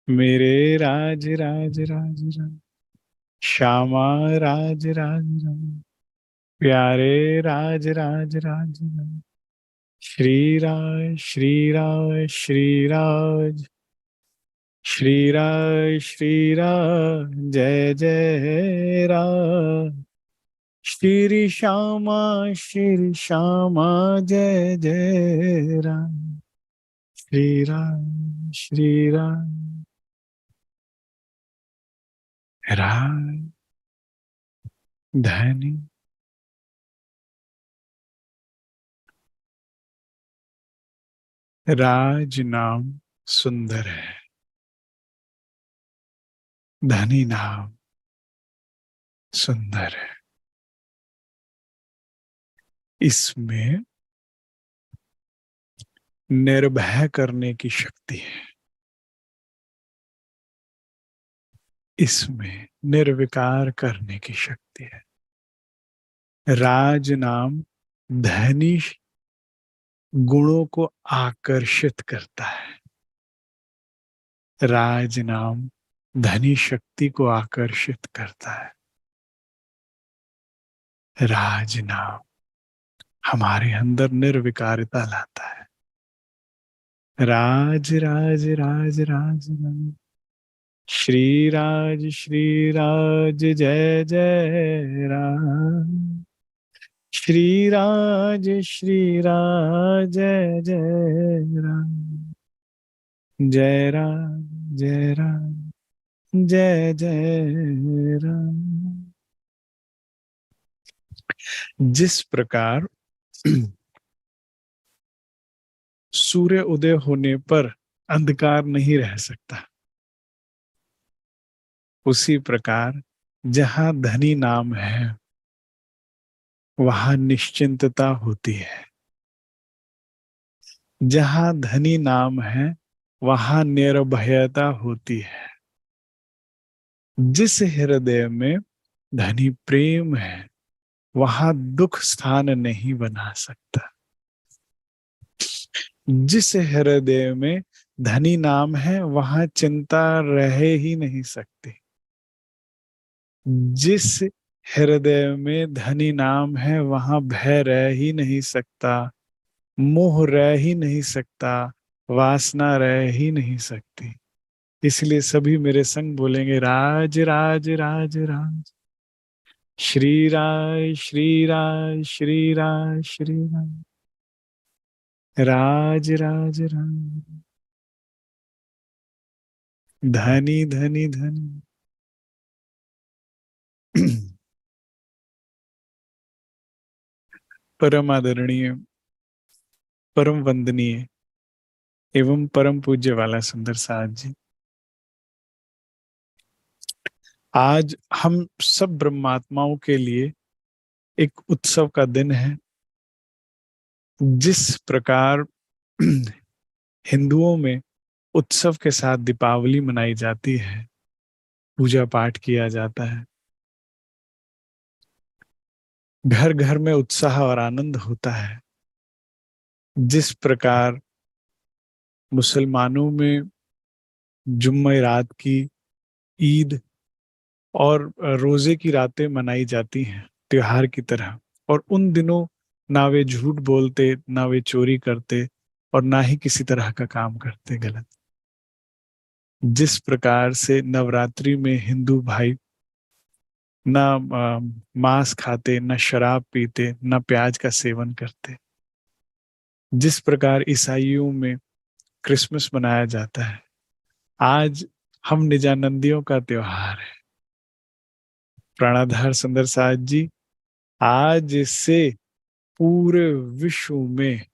मेरे राज राज राज राज, श्यामा राज राज राज, प्यारे राज राज राज राज। श्री राज श्री राज श्री राज, श्री राज श्री राज, जय जय राज। श्री श्यामा जय जय राम। श्री राम राम धनी। राज नाम सुंदर है, धनी नाम सुंदर है। इसमें निर्भय करने की शक्ति है, इसमें निर्विकार करने की शक्ति है। राज नाम धनी गुणों को आकर्षित करता है। राज नाम धनी शक्ति को आकर्षित करता है। राज नाम हमारे अंदर निर्विकारता लाता है। राज राज राज राज राज, श्री राज जय जय राम। श्री राज जय जय राम। जय राम जय राम, जय जय राम। जिस प्रकार सूर्य उदय होने पर अंधकार नहीं रह सकता, उसी प्रकार जहां धनी नाम है वहां निश्चिंतता होती है। जहां धनी नाम है वहां निर्भयता होती है। जिस हृदय में धनी प्रेम है वहां दुख स्थान नहीं बना सकता। जिस हृदय में धनी नाम है वहां चिंता रह ही नहीं सकती। जिस हृदय में धनी नाम है वहां भय रह ही नहीं सकता, मोह रह ही नहीं सकता, वासना रह ही नहीं सकती। इसलिए सभी मेरे संग बोलेंगे राज राज राज राज। श्री राज श्री राज श्री राज श्री राज, राज राज राज, धनी धनी धनी। परम आदरणीय, परम वंदनीय एवं परम पूज्य वाला सुंदर साथ जी, आज हम सब ब्रह्मात्माओं के लिए एक उत्सव का दिन है। जिस प्रकार हिंदुओं में उत्सव के साथ दीपावली मनाई जाती है, पूजा पाठ किया जाता है, घर घर में उत्साह और आनंद होता है, जिस प्रकार मुसलमानों में जुम्मे रात की ईद और रोजे की रातें मनाई जाती हैं त्योहार की तरह, और उन दिनों ना वे झूठ बोलते, ना वे चोरी करते, और ना ही किसी तरह का काम करते गलत। जिस प्रकार से नवरात्रि में हिंदू भाई ना मांस खाते, ना शराब पीते, ना प्याज का सेवन करते, जिस प्रकार ईसाइयों में क्रिसमस मनाया जाता है, आज हम निजानंदियों का त्योहार है। प्राणाधार सुंदर साथ जी, आज से पूरे विश्व में,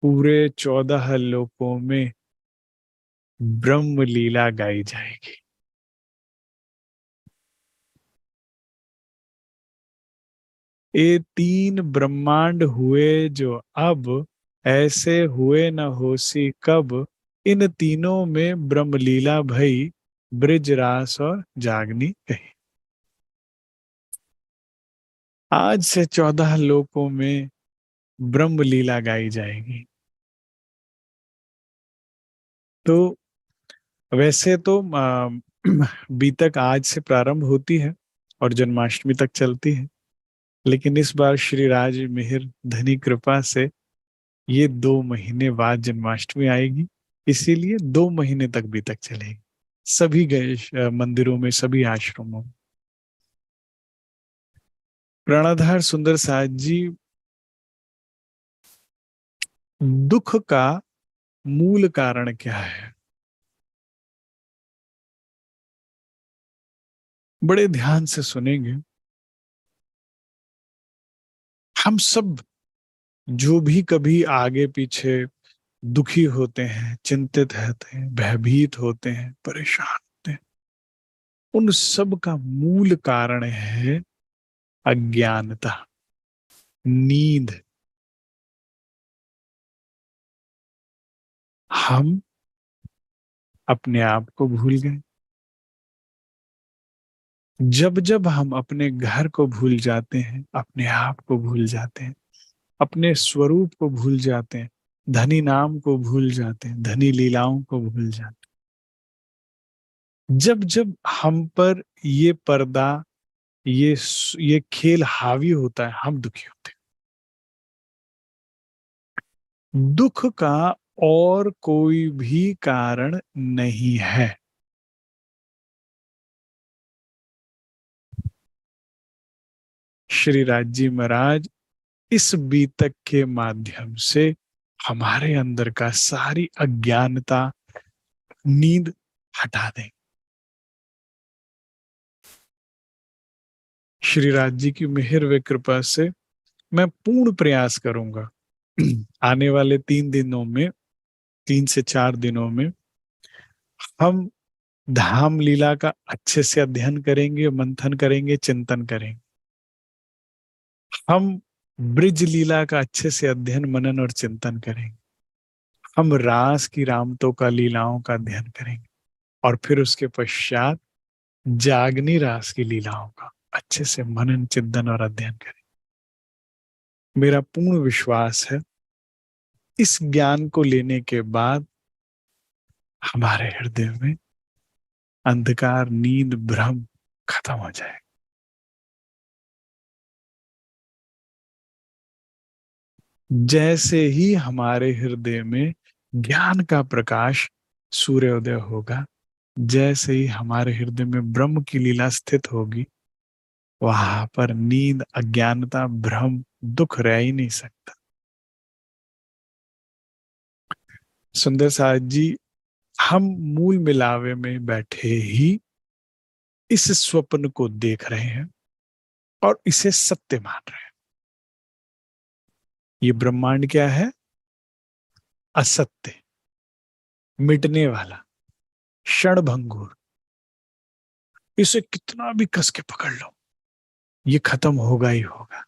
पूरे 14 लोकों में ब्रह्म लीला गाई जाएगी। ये 3 ब्रह्मांड हुए जो अब, ऐसे हुए न होसी कब। इन तीनों में ब्रह्म लीला भई, ब्रिज रास और जागनी कही। आज से 14 लोकों में ब्रह्म लीला गाई जाएगी। तो वैसे तो बीतक आज से प्रारंभ होती है और जन्माष्टमी तक चलती है, लेकिन इस बार श्री राज मिहिर धनी कृपा से ये 2 महीने बाद जन्माष्टमी आएगी, इसीलिए 2 महीने तक बीतक चलेगी सभी गणेश मंदिरों में, सभी आश्रमों में। प्राणाधार सुंदर साज जी, दुख का मूल कारण क्या है? बड़े ध्यान से सुनेंगे। हम सब जो भी कभी आगे पीछे दुखी होते हैं, चिंतित रहते हैं, भयभीत होते हैं, परेशान होते हैं, उन सब का मूल कारण है अज्ञानता, नींद। हम अपने आप को भूल गए। जब जब हम अपने घर को भूल जाते हैं, अपने आप को भूल जाते हैं, अपने स्वरूप को भूल जाते हैं, धनी नाम को भूल जाते हैं, धनी लीलाओं को भूल जाते हैं, जब जब हम पर ये पर्दा, ये खेल हावी होता है, हम दुखी होते हैं। दुख का और कोई भी कारण नहीं है। श्री राज महाराज इस बीतक के माध्यम से हमारे अंदर का सारी अज्ञानता, नींद हटा दें। श्री राज जी की मेहर व कृपा से मैं पूर्ण प्रयास करूंगा आने वाले 3 दिनों में, 3 से 4 दिनों में हम धाम लीला का अच्छे से अध्ययन करेंगे, मंथन करेंगे, चिंतन करेंगे। हम ब्रिज लीला का अच्छे से अध्ययन, मनन और चिंतन करेंगे। हम रास की, रामतो का लीलाओं का अध्ययन करेंगे और फिर उसके पश्चात जागनी रास की लीलाओं का अच्छे से मनन, चिंतन और अध्ययन करेंगे। मेरा पूर्ण विश्वास है इस ज्ञान को लेने के बाद हमारे हृदय में अंधकार, नींद, भ्रम खत्म हो जाए। जैसे ही हमारे हृदय में ज्ञान का प्रकाश सूर्योदय होगा, जैसे ही हमारे हृदय में ब्रह्म की लीला स्थित होगी, वहां पर नींद, अज्ञानता, भ्रम, दुख रह ही नहीं सकता। सुंदर साज जी, हम मूल मिलावे में बैठे ही इस स्वप्न को देख रहे हैं और इसे सत्य मान रहे हैं। ये ब्रह्मांड क्या है? असत्य, मिटने वाला, क्षणभंगुर। इसे कितना भी कस के पकड़ लो, ये खत्म होगा ही होगा।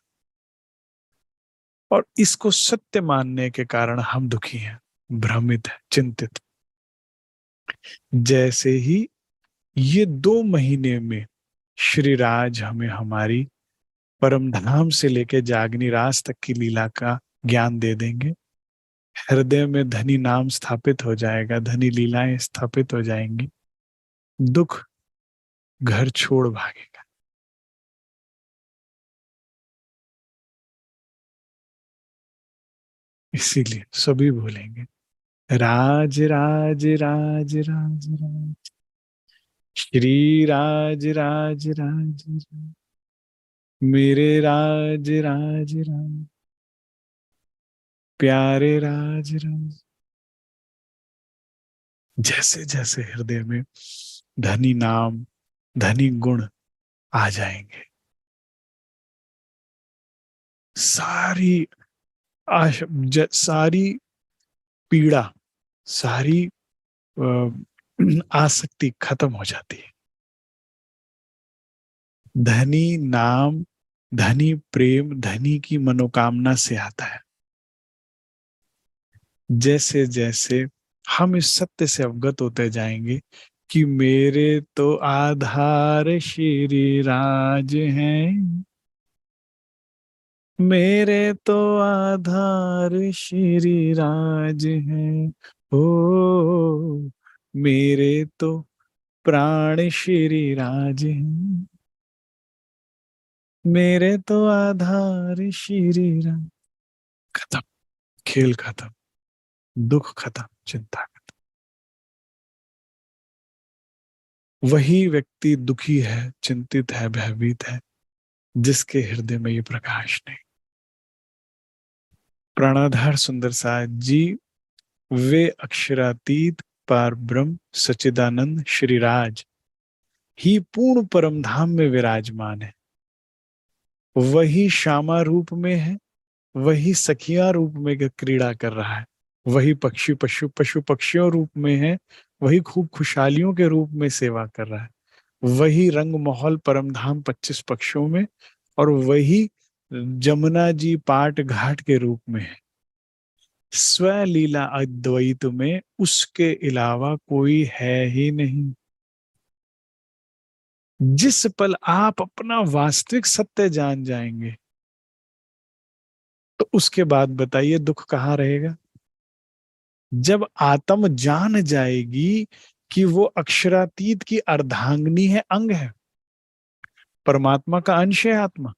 और इसको सत्य मानने के कारण हम दुखी हैं, भ्रमित हैं, चिंतित। जैसे ही ये 2 महीने में श्री राज हमें हमारी परम धाम से लेकर जागनी रास तक की लीला का ज्ञान दे देंगे, हृदय में धनी नाम स्थापित हो जाएगा, धनी लीलाएं स्थापित हो जाएंगी, दुख घर छोड़ भागेगा। इसीलिए सभी बोलेंगे, राज राज राज राज राज, श्री राज राज राज राज, मेरे राज राज राज, प्यारे राज राज। जैसे जैसे हृदय में धनी नाम, धनी गुण आ जाएंगे, सारी सारी पीड़ा, सारी आसक्ति खत्म हो जाती है। धनी नाम, धनी प्रेम, धनी की मनोकामना से आता है। जैसे जैसे हम इस सत्य से अवगत होते जाएंगे कि मेरे तो आधार श्री राज हैं, मेरे तो आधार श्री राज हैं, ओ मेरे तो प्राण श्री राज हैं, मेरे तो आधार श्री राम। खत्म, खेल खत्म, दुख खत्म, चिंता खत्म। वही व्यक्ति दुखी है, चिंतित है, भयभीत है, जिसके हृदय में ये प्रकाश नहीं। प्राणाधार सुंदर साज जी वे अक्षरातीत पार ब्रह्म सच्चिदानंद श्रीराज ही पूर्ण परम धाम में विराजमान है। वही श्यामा रूप में है, वही सखिया रूप में क्रीड़ा कर रहा है, वही पक्षी पशु पशु पक्षियों रूप में है, वही खूब खुशहालियों के रूप में सेवा कर रहा है, वही रंग माहौल परम धाम 25 पक्षियों में, और वही जमुना जी पाट घाट के रूप में है। स्वलीला अद्वैत में उसके अलावा कोई है ही नहीं। जिस पल आप अपना वास्तविक सत्य जान जाएंगे, तो उसके बाद बताइए दुख कहाँ रहेगा। जब आत्म जान जाएगी कि वो अक्षरातीत की अर्धांगिनी है, अंग है, परमात्मा का अंश है आत्मा,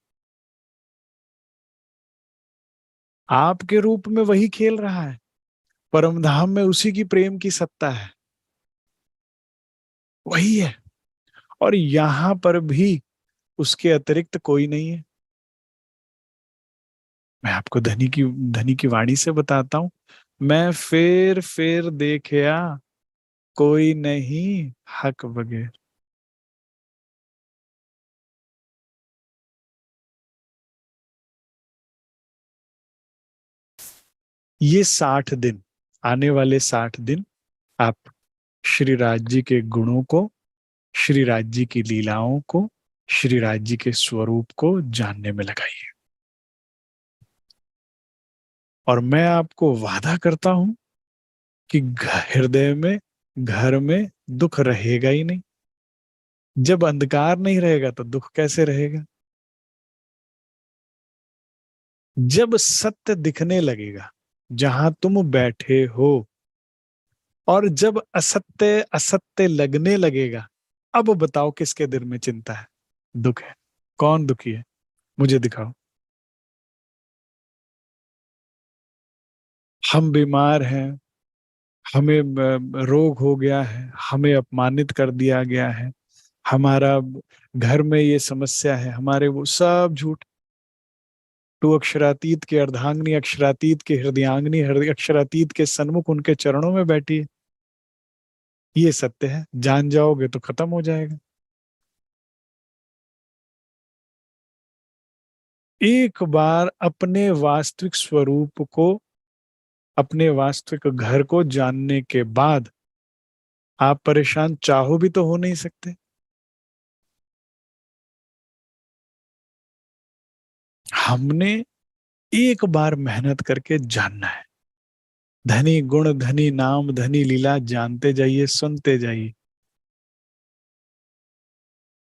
आपके रूप में वही खेल रहा है, परम धाम में उसी की प्रेम की सत्ता है, वही है। और यहां पर भी उसके अतिरिक्त कोई नहीं है। मैं आपको धनी की वाणी से बताता हूं, मैं फिर देखया, कोई नहीं हक बगैर। ये 60 दिन, आने वाले 60 दिन आप श्री राज जी के गुणों को, श्री राज जी की लीलाओं को, श्री राज जी के स्वरूप को जानने में लगाइए। और मैं आपको वादा करता हूं कि हृदय में, घर में दुख रहेगा ही नहीं। जब अंधकार नहीं रहेगा तो दुख कैसे रहेगा। जब सत्य दिखने लगेगा जहां तुम बैठे हो, और जब असत्य असत्य लगने लगेगा, अब बताओ किसके दिल में चिंता है, दुख है। कौन दुखी है, मुझे दिखाओ। हम बीमार हैं, हमें रोग हो गया है, हमें अपमानित कर दिया गया है, हमारा घर में ये समस्या है, हमारे वो सब झूठ। तू अक्षरातीत के अर्धांगिनी, अक्षरातीत के हृदयांगिनी, हृदय अक्षरातीत के सन्मुख उनके चरणों में बैठी है। ये सत्य है, जान जाओगे तो खत्म हो जाएगा। एक बार अपने वास्तविक स्वरूप को, अपने वास्तविक घर को जानने के बाद आप परेशान चाहो भी तो हो नहीं सकते। हमने एक बार मेहनत करके जानना है। धनी गुण, धनी नाम, धनी लीला जानते जाइए, सुनते जाइए,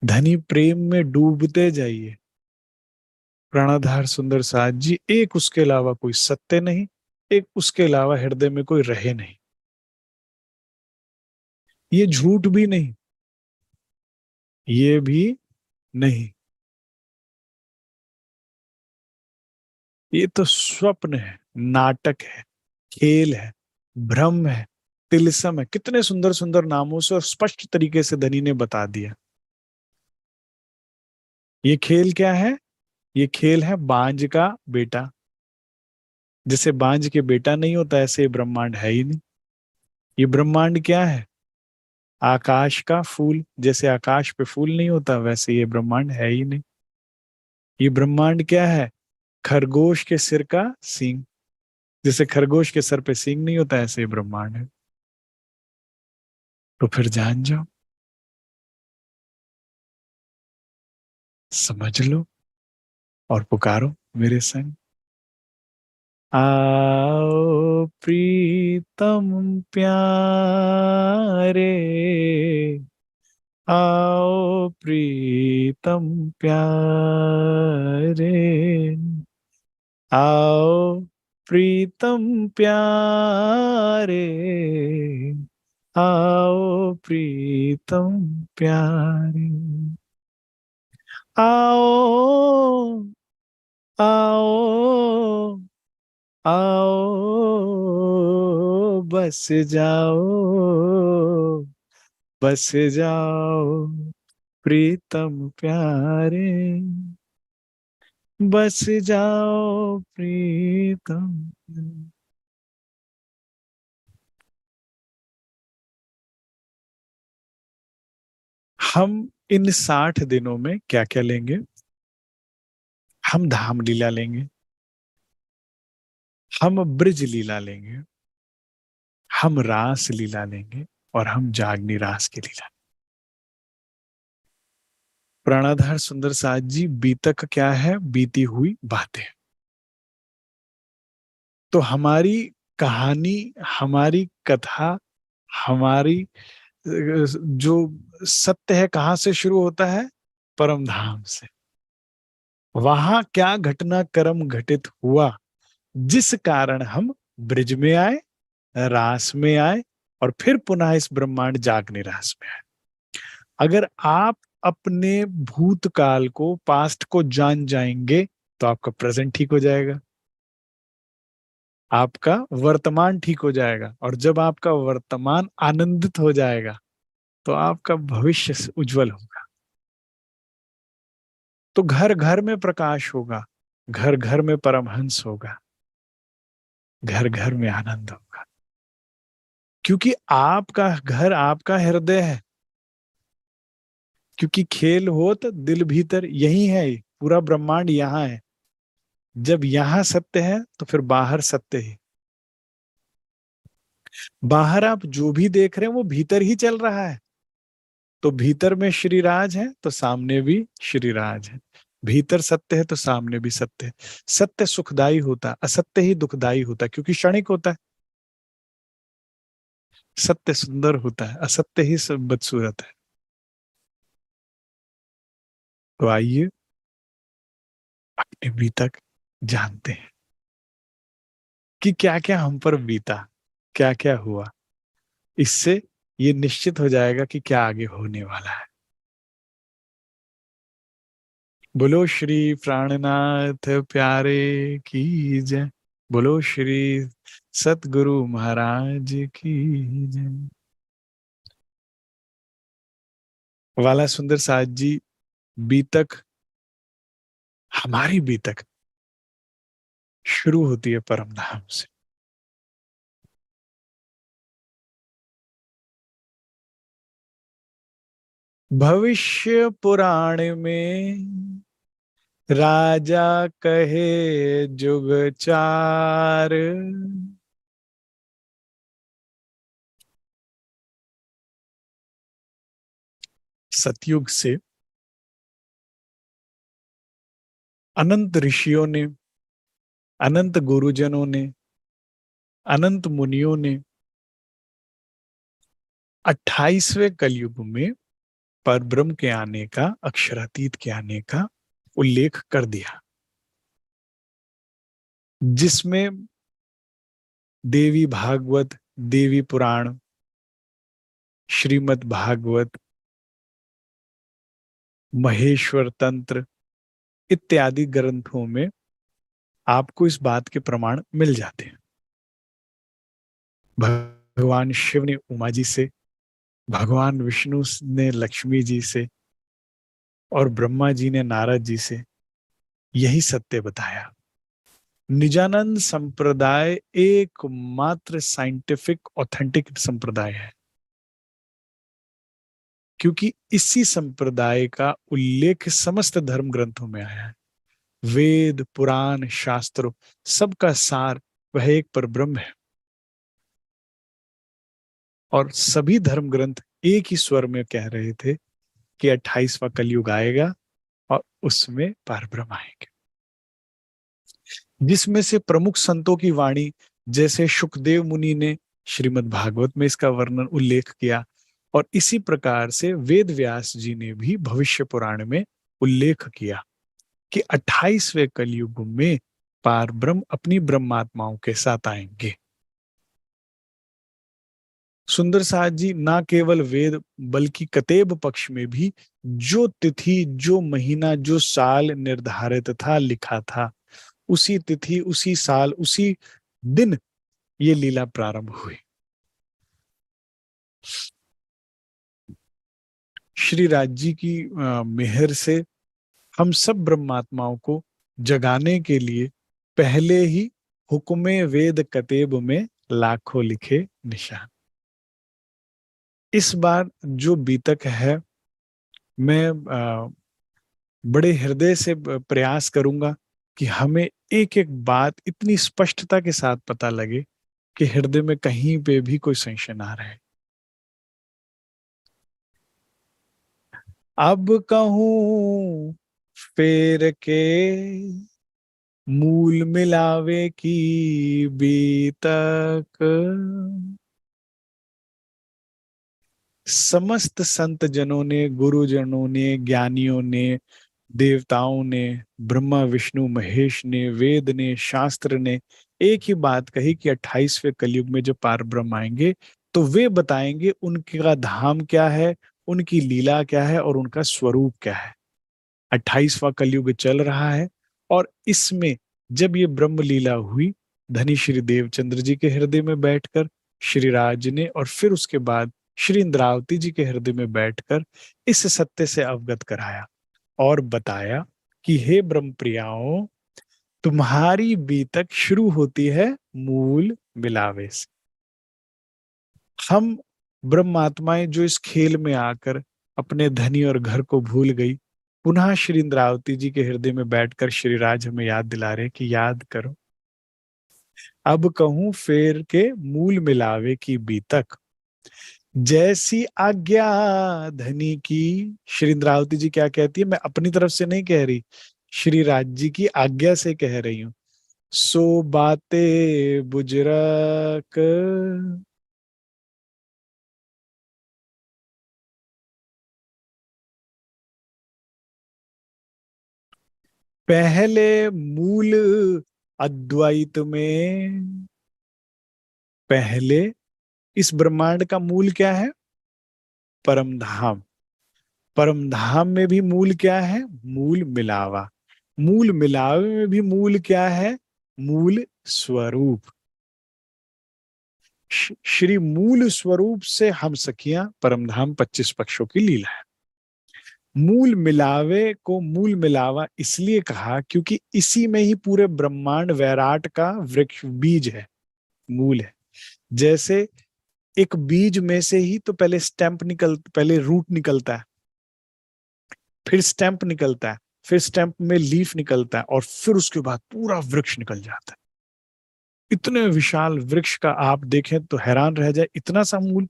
धनी प्रेम में डूबते जाइए। प्राणाधार सुंदर साथ जी, एक उसके अलावा कोई सत्य नहीं, एक उसके अलावा हृदय में कोई रहे नहीं। ये झूठ भी नहीं, ये भी नहीं, ये तो स्वप्न है, नाटक है, खेल है, भ्रम है, तिलिस्म है। कितने सुंदर सुंदर नामों से और स्पष्ट तरीके से धनी ने बता दिया। ये खेल क्या है, ये खेल है बांझ का बेटा। जैसे बांझ के बेटा नहीं होता, ऐसे ये ब्रह्मांड है ही नहीं। ये ब्रह्मांड क्या है, आकाश का फूल। जैसे आकाश पे फूल नहीं होता, वैसे ये ब्रह्मांड है ही नहीं। ये ब्रह्मांड क्या है, खरगोश के सिर का सींग। जैसे खरगोश के सर पे सींग नहीं होता, ऐसे ये ब्रह्मांड है। तो फिर जान जाओ, समझ लो, और पुकारो मेरे संग। आओ प्रीतम प्यारे, आओ प्रीतम प्यारे, आओ प्रीतम प्यारे, आओ प्रीतम प्यारे, आओ आओ आओ, बस जाओ, बस जाओ प्रीतम प्यारे, बस जाओ प्रीतम। हम इन 60 दिनों में क्या क्या लेंगे? हम धाम लीला लेंगे, हम ब्रिज लीला लेंगे, हम रास लीला लेंगे, और हम जागनी रास की लीला। प्राणाधार सुंदर साथ जी, बीतक क्या है? बीती हुई बातें। तो हमारी कहानी, हमारी कथा, हमारी जो सत्य है, कहाँ से शुरू होता है? परम धाम से। वहां क्या घटना कर्म घटित हुआ, जिस कारण हम ब्रिज में आए, रास में आए, और फिर पुनः इस ब्रह्मांड जागने रास में आए। अगर आप अपने भूतकाल को, पास्ट को जान जाएंगे, तो आपका प्रेजेंट ठीक हो जाएगा, आपका वर्तमान ठीक हो जाएगा, और जब आपका वर्तमान आनंदित हो जाएगा, तो आपका भविष्य उज्जवल होगा। तो घर घर में प्रकाश होगा, घर घर में परमहंस होगा, घर घर में आनंद होगा, क्योंकि आपका घर आपका हृदय है। क्योंकि खेल हो तो दिल भीतर यही है, पूरा ब्रह्मांड यहाँ है। जब यहाँ सत्य है तो फिर बाहर सत्य है। बाहर आप जो भी देख रहे हैं वो भीतर ही चल रहा है। तो भीतर में श्री राज है तो सामने भी श्री राज है। भीतर सत्य है तो सामने भी सत्य है। सत्य सुखदाई होता है, असत्य ही दुखदाई होता है, क्योंकि क्षणिक होता है। सत्य सुंदर होता है, असत्य ही सब बदसूरत है। तो आइए अपने बीतक जानते हैं कि क्या क्या हम पर बीता, क्या क्या हुआ। इससे ये निश्चित हो जाएगा कि क्या आगे होने वाला है। बोलो श्री प्राणनाथ प्यारे की जय। बोलो श्री सतगुरु महाराज की जय। वाला सुंदर साथ जी, बीतक, हमारी बीतक शुरू होती है परम धाम से। भविष्य पुराण में राजा कहे जुग चार, सतयुग से अनंत ऋषियों ने, अनंत गुरुजनों ने, अनंत मुनियों ने 28वें कलयुग में पर ब्रह्म के आने का, अक्षरातीत के आने का उल्लेख कर दिया, जिसमें देवी भागवत, देवी पुराण, श्रीमद् भागवत, महेश्वर तंत्र इत्यादि ग्रंथों में आपको इस बात के प्रमाण मिल जाते हैं। भगवान शिव ने उमा जी से, भगवान विष्णु ने लक्ष्मी जी से, और ब्रह्मा जी ने नारद जी से यही सत्य बताया। निजानंद संप्रदाय एकमात्र साइंटिफिक ऑथेंटिक संप्रदाय है, क्योंकि इसी संप्रदाय का उल्लेख समस्त धर्म ग्रंथों में आया है। वेद, पुराण, शास्त्र, सबका सार वह एक पर ब्रह्म है। और सभी धर्म ग्रंथ एक ही स्वर में कह रहे थे कि 28वां कलयुग आएगा और उसमें परब्रह्म आएंगे। जिसमें से प्रमुख संतों की वाणी, जैसे शुकदेव मुनि ने श्रीमद् भागवत में इसका वर्णन उल्लेख किया, और इसी प्रकार से वेद व्यास जी ने भी भविष्य पुराण में उल्लेख किया कि 28वें कलयुग में पार ब्रह्म अपनी ब्रह्मात्माओं के साथ आएंगे। सुंदर साथ जी, ना केवल वेद बल्कि कतेब पक्ष में भी जो तिथि, जो महीना, जो साल निर्धारित था, लिखा था, उसी तिथि, उसी साल, उसी दिन ये लीला प्रारंभ हुई। श्री राज जी की मेहर से हम सब ब्रह्मात्माओं को जगाने के लिए पहले ही हुक्मे वेद कतेब में लाखों लिखे निशान। इस बार जो बीतक है, मैं बड़े हृदय से प्रयास करूंगा कि हमें एक एक बात इतनी स्पष्टता के साथ पता लगे कि हृदय में कहीं पे भी कोई संशय ना रहे। अब कहूं फेर के मूल मिलावे की बीतक, समस्त संत जनों ने, गुरुजनों ने, ज्ञानियों ने, देवताओं ने, ब्रह्मा विष्णु महेश ने, वेद ने, शास्त्र ने एक ही बात कही कि 28वें कलयुग में जो पार ब्रह्म आएंगे तो वे बताएंगे उनका धाम क्या है, उनकी लीला क्या है और उनका स्वरूप क्या है। 28वां कलयुग चल रहा है और इसमें जब ये ब्रह्म लीला हुई, धनी श्री देवचंद्र जी के हृदय में बैठकर श्री राज ने, और फिर उसके बाद श्री इंद्रावती जी के हृदय में बैठकर इस सत्य से अवगत कराया और बताया कि हे ब्रह्म प्रियाओं, तुम्हारी बीतक शुरू होती है मूल मिलावे से। हम ब्रह्मात्माएं जो इस खेल में आकर अपने धनी और घर को भूल गई, पुनः श्री इंद्रावती जी के हृदय में बैठकर श्री राज हमें याद दिला रहे कि याद करो, अब कहूं फेर के मूल मिलावे की बीतक, जैसी आज्ञा धनी की। श्री इंद्रावती जी क्या कहती है, मैं अपनी तरफ से नहीं कह रही, श्री राज जी की आज्ञा से कह रही हूं। सो बातें बुजरक, पहले मूल अद्वैत में, पहले इस ब्रह्मांड का मूल क्या है, परम धाम। परम धाम में भी मूल क्या है, मूल मिलावा। मूल मिलावे में भी मूल क्या है, मूल स्वरूप। श्री मूल स्वरूप से हम सखियां परमधाम 25 पक्षों की लीला है। मूल मिलावे को मूल मिलावा इसलिए कहा क्योंकि इसी में ही पूरे ब्रह्मांड वैराट का वृक्ष बीज है, मूल है। जैसे एक बीज में से ही तो पहले स्टेम्प पहले रूट निकलता है, फिर स्टेम्प निकलता है, फिर स्टेम्प में लीफ निकलता है और फिर उसके बाद पूरा वृक्ष निकल जाता है। इतने विशाल वृक्ष का आप देखें तो हैरान रह जाए, इतना सा मूल।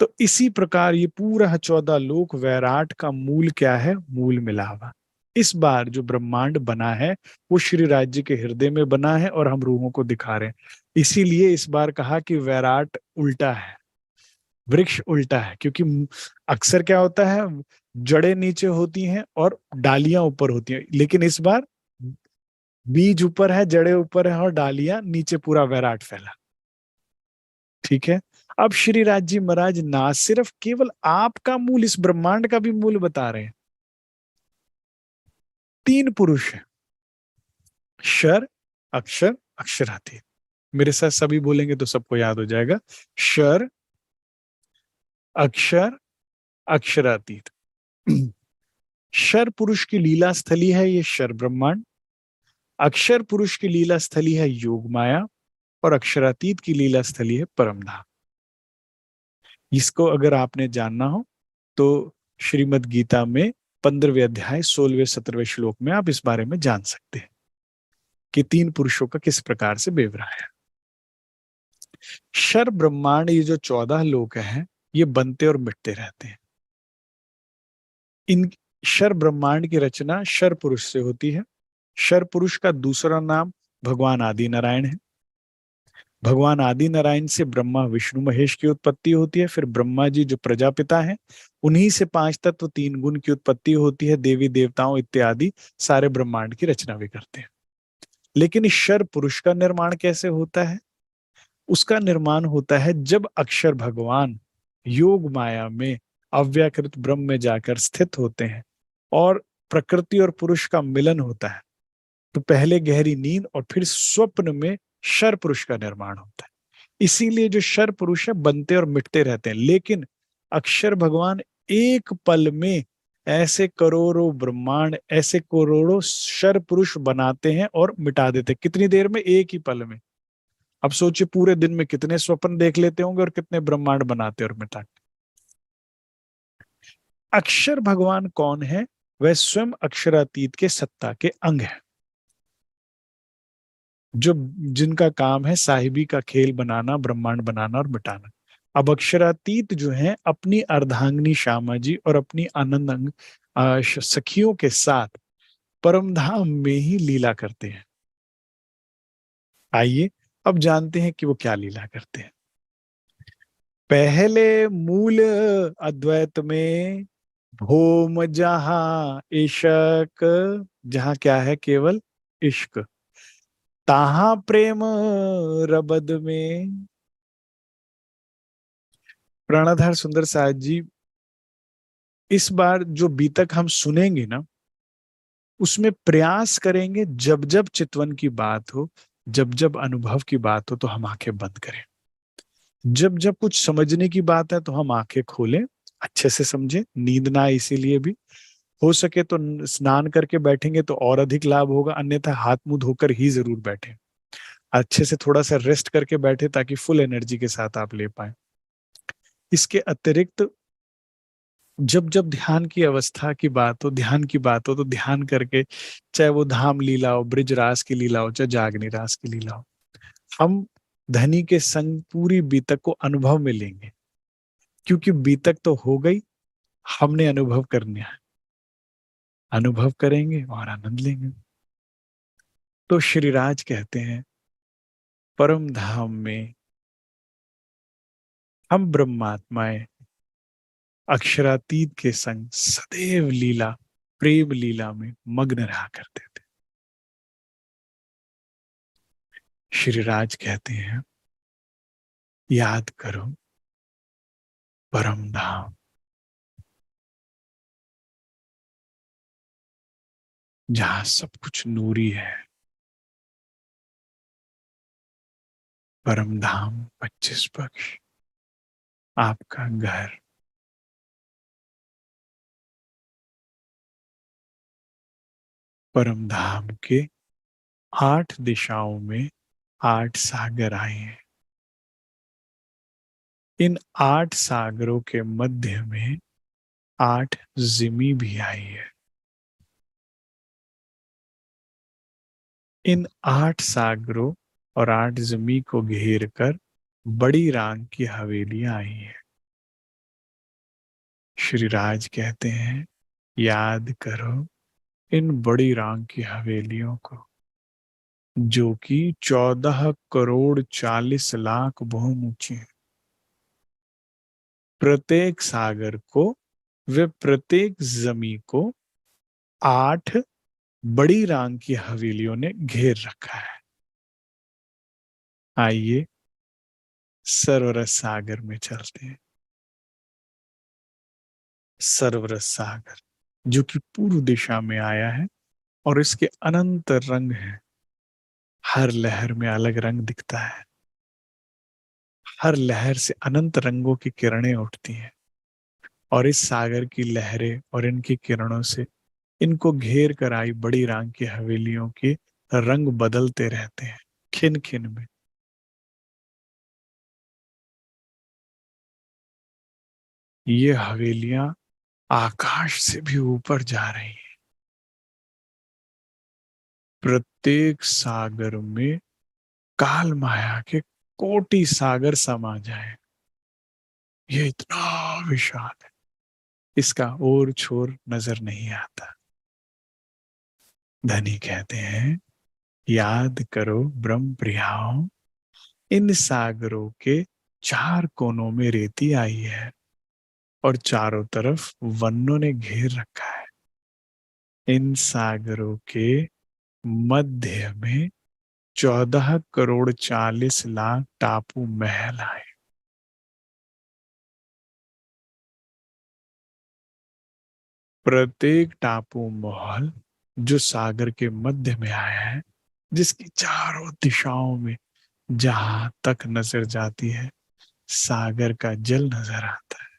तो इसी प्रकार ये पूरा 14 लोक वैराट का मूल क्या है, मूल मिलावा। इस बार जो ब्रह्मांड बना है वो श्री राज्य के हृदय में बना है और हम रूहों को दिखा रहे हैं। इसीलिए इस बार कहा कि वैराट उल्टा है, वृक्ष उल्टा है, क्योंकि अक्सर क्या होता है, जड़ें नीचे होती हैं और डालियां ऊपर होती हैं, लेकिन इस बार बीज ऊपर है, जड़ें ऊपर है और डालियां नीचे, पूरा वैराट फैला। ठीक है। अब श्री राज जी महाराज ना सिर्फ केवल आपका मूल, इस ब्रह्मांड का भी मूल बता रहे हैं। 3 पुरुष हैं, शर, अक्षर, अक्षरातीत। मेरे साथ सभी बोलेंगे तो सबको याद हो जाएगा, शर, अक्षर, अक्षरातीत। शर पुरुष की लीला स्थली है ये शर ब्रह्मांड, अक्षर पुरुष की लीला स्थली है योग माया, और अक्षरातीत की लीला स्थली है परमधाम। इसको अगर आपने जानना हो तो श्रीमद् गीता में 15वें अध्याय 16वें 17वें श्लोक में आप इस बारे में जान सकते हैं कि 3 पुरुषों का किस प्रकार से बेवरा है। शर ब्रह्मांड, ये जो 14 लोक हैं, ये बनते और मिटते रहते हैं। इन शर ब्रह्मांड की रचना शर पुरुष से होती है। शर पुरुष का दूसरा नाम भगवान आदि नारायण है। भगवान आदि नारायण से ब्रह्मा विष्णु महेश की उत्पत्ति होती है। फिर ब्रह्मा जी जो प्रजापिता हैं, उन्हीं से 5 तत्व 3 गुण की उत्पत्ति होती है। देवी देवताओं इत्यादि सारे ब्रह्मांड की रचना भी करते हैं। लेकिन इस शर पुरुष का निर्माण कैसे होता है, उसका निर्माण होता है जब अक्षर भगवान योग माया में अव्याकृत ब्रह्म में जाकर स्थित होते हैं और प्रकृति और पुरुष का मिलन होता है। तो पहले गहरी नींद और फिर स्वप्न में शर पुरुष का निर्माण होता है। इसीलिए जो शर पुरुष है बनते और मिटते रहते हैं, लेकिन अक्षर भगवान एक पल में ऐसे करोड़ों ब्रह्मांड, ऐसे करोड़ों शर पुरुष बनाते हैं और मिटा देते हैं। कितनी देर में? एक ही पल में। अब सोचिए पूरे दिन में कितने स्वप्न देख लेते होंगे और कितने ब्रह्मांड बनाते और मिटाते। अक्षर भगवान कौन है? वह स्वयं अक्षरातीत के सत्ता के अंग है, जो जिनका काम है साहिबी का खेल बनाना, ब्रह्मांड बनाना और मिटाना। अब अक्षरातीत जो है अपनी अर्धांगिनी श्यामा जी और अपनी आनंद सखियों के साथ परम धाम में ही लीला करते हैं। आइए अब जानते हैं कि वो क्या लीला करते हैं। पहले मूल अद्वैत में भोम जहां इश्क, जहां क्या है? केवल इश्क। ताहा प्रेम रबद में। प्राणाधार सुंदर साहब जी, इस बार जो बीतक हम सुनेंगे ना, उसमें प्रयास करेंगे जब जब चितवन की बात हो, जब जब अनुभव की बात हो तो हम आंखें बंद करें। जब जब कुछ समझने की बात है तो हम आंखें खोलें, अच्छे से समझें, नींद ना आए इसीलिए भी। हो सके तो स्नान करके बैठेंगे तो और अधिक लाभ होगा, अन्यथा हाथ मुंह धोकर ही जरूर बैठें। अच्छे से थोड़ा सा रेस्ट करके बैठे ताकि फुल एनर्जी के साथ आप ले पाए। इसके अतिरिक्त जब जब ध्यान की अवस्था की बात हो, ध्यान की बात हो, तो ध्यान करके, चाहे वो धाम लीला हो, ब्रिज रास की लीला हो, चाहे जागनी रास की लीला हो, हम धनी के संग पूरी बीतक को अनुभव में लेंगे। क्योंकि बीतक तो हो गई, हमने अनुभव करना है। अनुभव करेंगे और आनंद लेंगे। तो श्रीराज कहते हैं परम धाम में हम ब्रह्मात्माएं अक्षरातीत के संग सदैव लीला, प्रेम लीला में मग्न रहा करते थे। श्रीराज कहते हैं याद करो परम धाम, जहां सब कुछ नूरी है। परम धाम 25 पक्ष, आपका घर। परम धाम के 8 दिशाओं में 8 सागर आए हैं। इन 8 सागरों के मध्य में 8 जिमी भी आई है। इन 8 सागरों और 8 जिमी को घेर कर बड़ी रांग की हवेलियां आई है। श्रीराज कहते हैं याद करो इन बड़ी रांग की हवेलियों को, जो कि 14 करोड़ 40 लाख बहुम ऊंची है। प्रत्येक सागर को वे प्रत्येक जमी को 8 बड़ी रांग की हवेलियों ने घेर रखा है। आइए सर्वरस सागर में चलते हैं। सर्वरस सागर जो कि पूर्व दिशा में आया है और इसके अनंत रंग हैं। हर लहर में अलग रंग दिखता है। हर लहर से अनंत रंगों की किरणें उठती हैं और इस सागर की लहरें और इनकी किरणों से इनको घेर कर आई बड़ी रांग की हवेलियों के रंग बदलते रहते हैं खिन खिन में। ये हवेलियां आकाश से भी ऊपर जा रही हैं। प्रत्येक सागर में काल माया के कोटि सागर समा जाए। ये इतना विशाल है, इसका और छोर नजर नहीं आता। धनी कहते हैं याद करो ब्रह्म प्रियाओं, इन सागरों के 4 कोनों में रेती आई है और चारों तरफ वनों ने घेर रखा है। इन सागरों के मध्य में 14 करोड़ 40 लाख टापू महल आए। प्रत्येक टापू महल जो सागर के मध्य में आया है, जिसकी चारों दिशाओं में जहां तक नजर जाती है सागर का जल नजर आता है।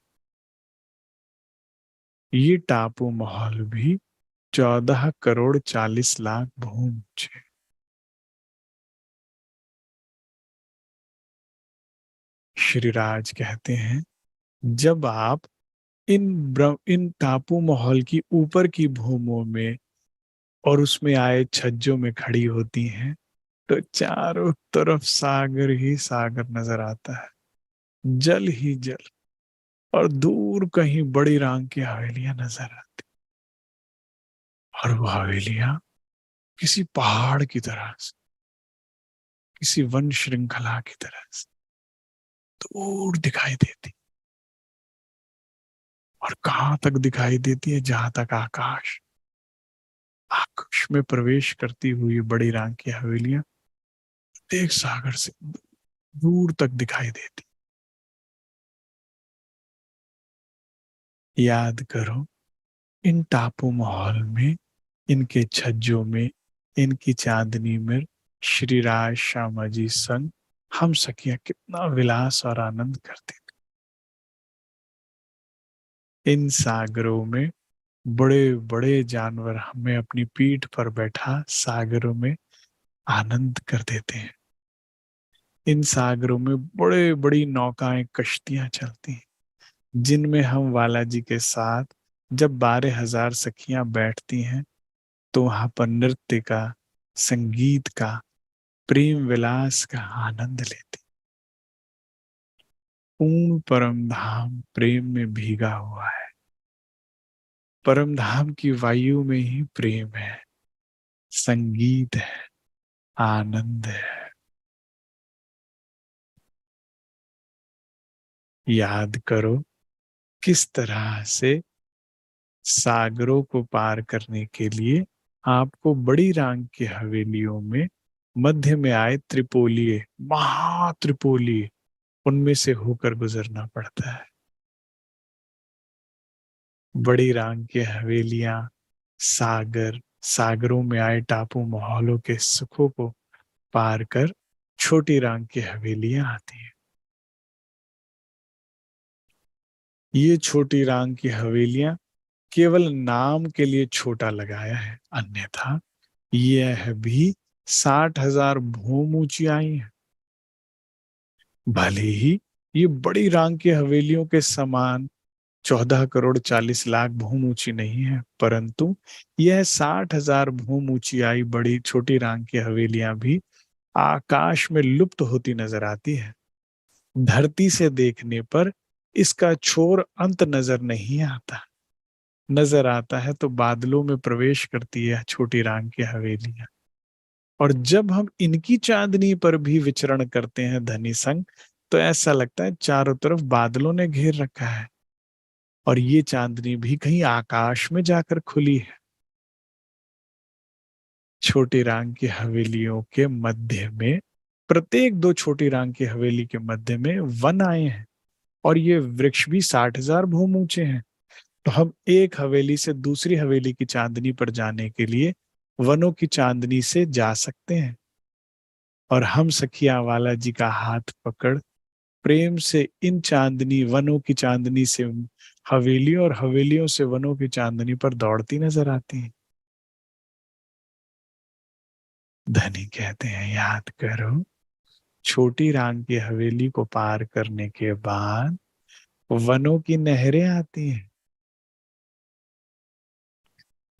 ये टापू महल भी 14 करोड़ 40 लाख भूमि ऊंचे। श्रीराज कहते हैं, जब आप इन टापू महल की ऊपर की भूमों में और उसमें आए छज्जों में खड़ी होती हैं, तो चारों तरफ सागर ही सागर नजर आता है, जल ही जल। और दूर कहीं बड़ी रांग की हवेलियां नजर आती, और वो हवेलियां किसी पहाड़ की तरह से, किसी वन श्रृंखला की तरह से दूर दिखाई देती। और कहां तक दिखाई देती है? जहां तक आकाश। आकाश में प्रवेश करती हुई बड़ी रांग की हवेलियां तेज सागर से दूर तक दिखाई देती। याद करो, इन टापू महल में, इनके छज्जों में, इनकी चांदनी में श्री राज श्यामा जी संग हम सखियां कितना विलास और आनंद करते थे। इन सागरों में बड़े बड़े जानवर हमें अपनी पीठ पर बैठा सागरों में आनंद कर देते हैं। इन सागरों में बड़े बड़ी नौकाएं, कश्तियां चलती हैं, जिनमें हम वाला जी के साथ जब 12,000 सखियां बैठती हैं तो वहां पर नृत्य का, संगीत का, प्रेम विलास का आनंद लेती। पूर्ण परम धाम प्रेम में भीगा हुआ है। परम धाम की वायु में ही प्रेम है, संगीत है, आनंद है। याद करो किस तरह से सागरों को पार करने के लिए आपको बड़ी रांग की हवेलियों में मध्य में आए त्रिपोलिये, महात्रिपोलिये, उनमें से होकर गुजरना पड़ता है। बड़ी रांग की हवेलियां, सागर, सागरों में आए टापू महलों के सुखों को पार कर छोटी रांग की हवेलियां आती हैं। ये छोटी रांग की हवेलियां केवल नाम के लिए छोटा लगाया है, अन्यथा यह भी 60,000 भूम ऊंची आई है। भले ही ये बड़ी रांग की हवेलियों के समान 14 करोड़ 40 लाख भूम ऊंची नहीं है, परंतु यह 60,000 भूम ऊंची आई बड़ी छोटी रांग की हवेलियां भी आकाश में लुप्त होती नजर आती है। धरती से देखने पर इसका छोर अंत नजर नहीं आता। नजर आता है तो बादलों में प्रवेश करती है छोटी रांग की हवेलियां। और जब हम इनकी चांदनी पर भी विचरण करते हैं धनी संग, तो ऐसा लगता है चारों तरफ बादलों ने घेर रखा है और ये चांदनी भी कहीं आकाश में जाकर खुली है। छोटी रांग की हवेलियों के मध्य में, प्रत्येक दो छोटी रांग की हवेली के मध्य में वन आए हैं, और ये वृक्ष भी 60,000 भूम ऊंचे हैं। तो हम एक हवेली से दूसरी हवेली की चांदनी पर जाने के लिए वनों की चांदनी से जा सकते हैं। और हम सखिया वाला जी का हाथ पकड़ प्रेम से इन चांदनी, वनों की चांदनी से हवेलियों और हवेलियों से वनों की चांदनी पर दौड़ती नजर आती हैं। धनी कहते हैं, याद करो, छोटी रांग की हवेली को पार करने के बाद वनों की नहरें आती हैं।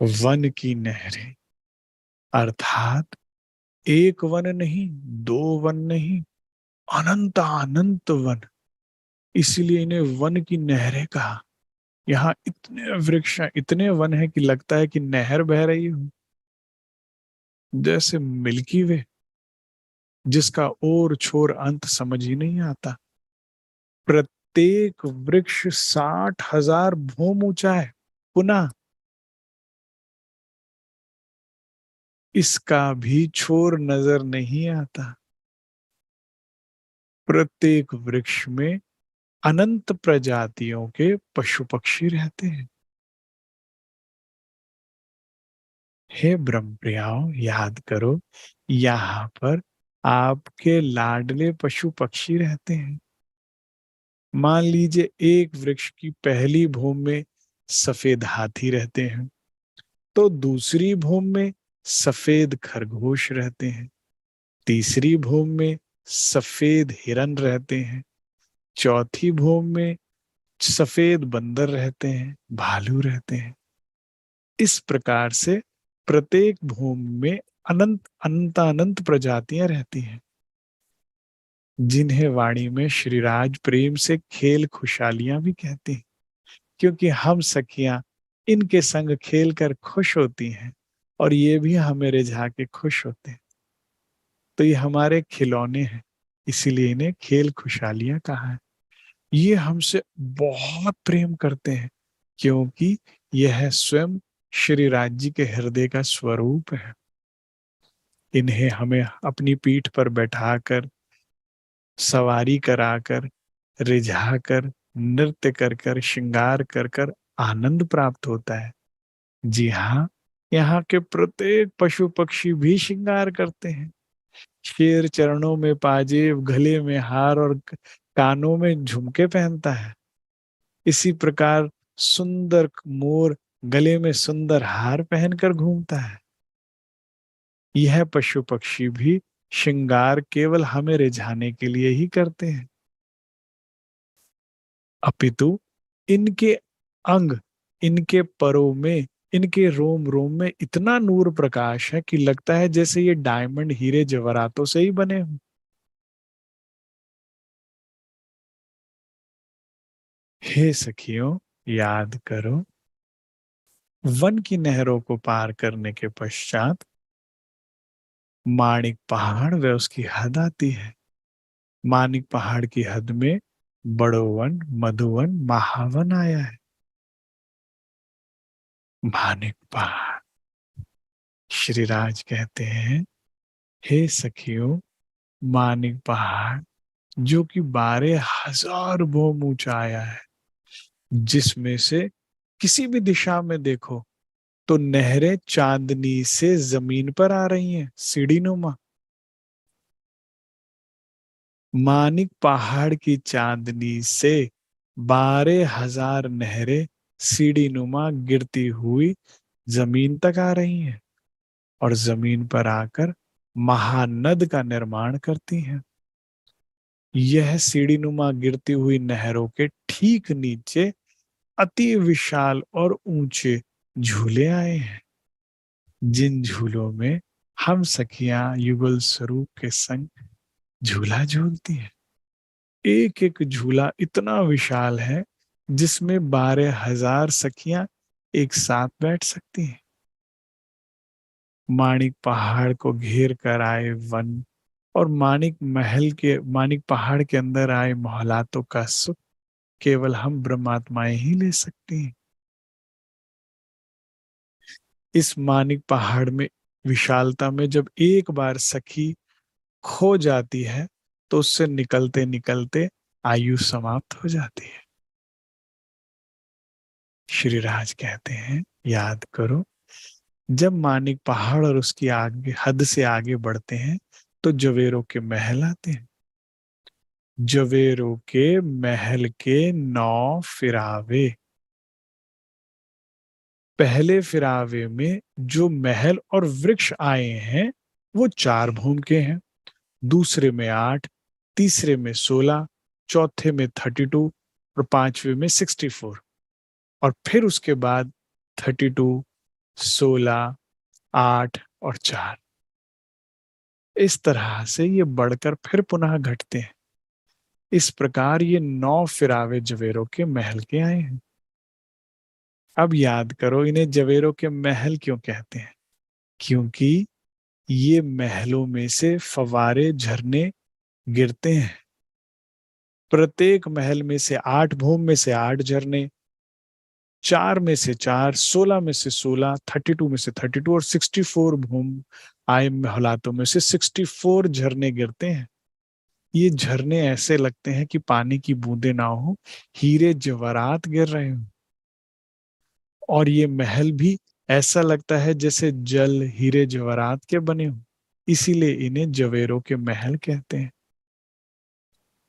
वन की नहरें अर्थात एक वन नहीं, दो वन नहीं, अनंत अनंत वन। इसलिए इन्हें वन की नहरें कहा। यहाँ इतने वृक्ष हैं, इतने वन है कि लगता है कि नहर बह रही हो, जैसे मिल्की वे, जिसका ओर छोर अंत समझ ही नहीं आता। प्रत्येक वृक्ष 60,000 भूम ऊंचा है। पुनः इसका भी छोर नजर नहीं आता। प्रत्येक वृक्ष में अनंत प्रजातियों के पशु पक्षी रहते हैं। हे ब्रह्म प्रियाओ, याद करो, यहाँ पर आपके लाडले पशु पक्षी रहते हैं। मान लीजिए एक वृक्ष की पहली भूम में सफेद हाथी रहते हैं, तो दूसरी भूम में सफेद खरगोश रहते हैं, तीसरी भूम में सफेद हिरन रहते हैं, चौथी भूम में सफेद बंदर रहते हैं, भालू रहते हैं। इस प्रकार से प्रत्येक भूमि में अनंत अनंत प्रजातियां रहती हैं, जिन्हें वाणी में श्रीराज प्रेम से खेल खुशहालियां भी कहते हैं, क्योंकि हम सखियां इनके संग खेल कर खुश होती हैं और ये भी हमें रिझा के खुश होते हैं। तो ये हमारे खिलौने हैं, इसीलिए इन्हें खेल खुशहालियां कहा है। ये हमसे बहुत प्रेम करते हैं, क्योंकि यह स्वयं श्री राज जी के हृदय का स्वरूप है। इन्हें हमें अपनी पीठ पर बैठाकर, सवारी कराकर, रिझाकर, नृत्य कर कर, श्रृंगार कर कर आनंद प्राप्त होता है। जी हाँ, यहाँ के प्रत्येक पशु पक्षी भी श्रृंगार करते हैं। शेर चरणों में पाजेब, गले में हार और कानों में झुमके पहनता है। इसी प्रकार सुंदर मोर गले में सुंदर हार पहनकर घूमता है। यह पशु पक्षी भी श्रृंगार केवल हमें रिझाने के लिए ही करते हैं, अपितु इनके अंग, इनके परों में, इनके रोम रोम में इतना नूर प्रकाश है कि लगता है जैसे ये डायमंड हीरे जवाहरातों से ही बने हों। हे सखियों, याद करो, वन की नहरों को पार करने के पश्चात माणिक पहाड़ व उसकी हद आती है। माणिक पहाड़ की हद में बड़ोवन, मधुवन, महावन आया है। माणिक पहाड़, श्रीराज कहते हैं, हे सखियों, माणिक पहाड़ जो कि 12,000 भोम ऊंचा आया है, जिसमें से किसी भी दिशा में देखो तो नहरें चांदनी से जमीन पर आ रही हैं, सीढ़ी नुमा। मानिक पहाड़ की चांदनी से 12,000 नहरें सीढ़ी नुमा गिरती हुई जमीन तक आ रही हैं और जमीन पर आकर महानद का निर्माण करती हैं। यह सीढ़ी नुमा गिरती हुई नहरों के ठीक नीचे अति विशाल और ऊंचे झूले आए हैं, जिन झूलों में हम सखियां युगल स्वरूप के संग झूला झूलती हैं। एक एक झूला इतना विशाल है जिसमें 12,000 सखियां एक साथ बैठ सकती हैं। माणिक पहाड़ को घेर कर आए वन और माणिक पहाड़ के अंदर आए मोहलातों का सुख केवल हम ब्रह्मात्माएं ही ले सकती हैं। इस माणिक पहाड़ में विशालता में जब एक बार सखी खो जाती है तो उससे निकलते निकलते आयु समाप्त हो जाती है। श्री राज कहते हैं, याद करो, जब माणिक पहाड़ और उसकी आगे हद से आगे बढ़ते हैं तो जवेरों के महल आते हैं। जवेरों के महल के 9 फिरावे। पहले फिरावे में जो महल और वृक्ष आए हैं वो 4 भूम के हैं, दूसरे में 8, तीसरे में 16, चौथे में 32 और पांचवे में 64, और फिर उसके बाद 32, 16, 8 और 4। इस तरह से ये बढ़कर फिर पुनः घटते हैं। इस प्रकार ये 9 फिरावे जवेरों के महल के आए हैं। अब याद करो, इन्हें जवेरों के महल क्यों कहते हैं? क्योंकि ये महलों में से फवारे, झरने गिरते हैं। प्रत्येक महल में से 8 भूम में से 8 झरने, 4 में से 4, 16 में से 16, 32 में से 32 और 64 भूम आय हालातों में से 64 झरने गिरते हैं। ये झरने ऐसे लगते हैं कि पानी की बूंदें ना हो, हीरे जवाहरात गिर रहे हो। और ये महल भी ऐसा लगता है जैसे जल हीरे जवाहरात के बने हो, इसीलिए इन्हें जवेरों के महल कहते हैं।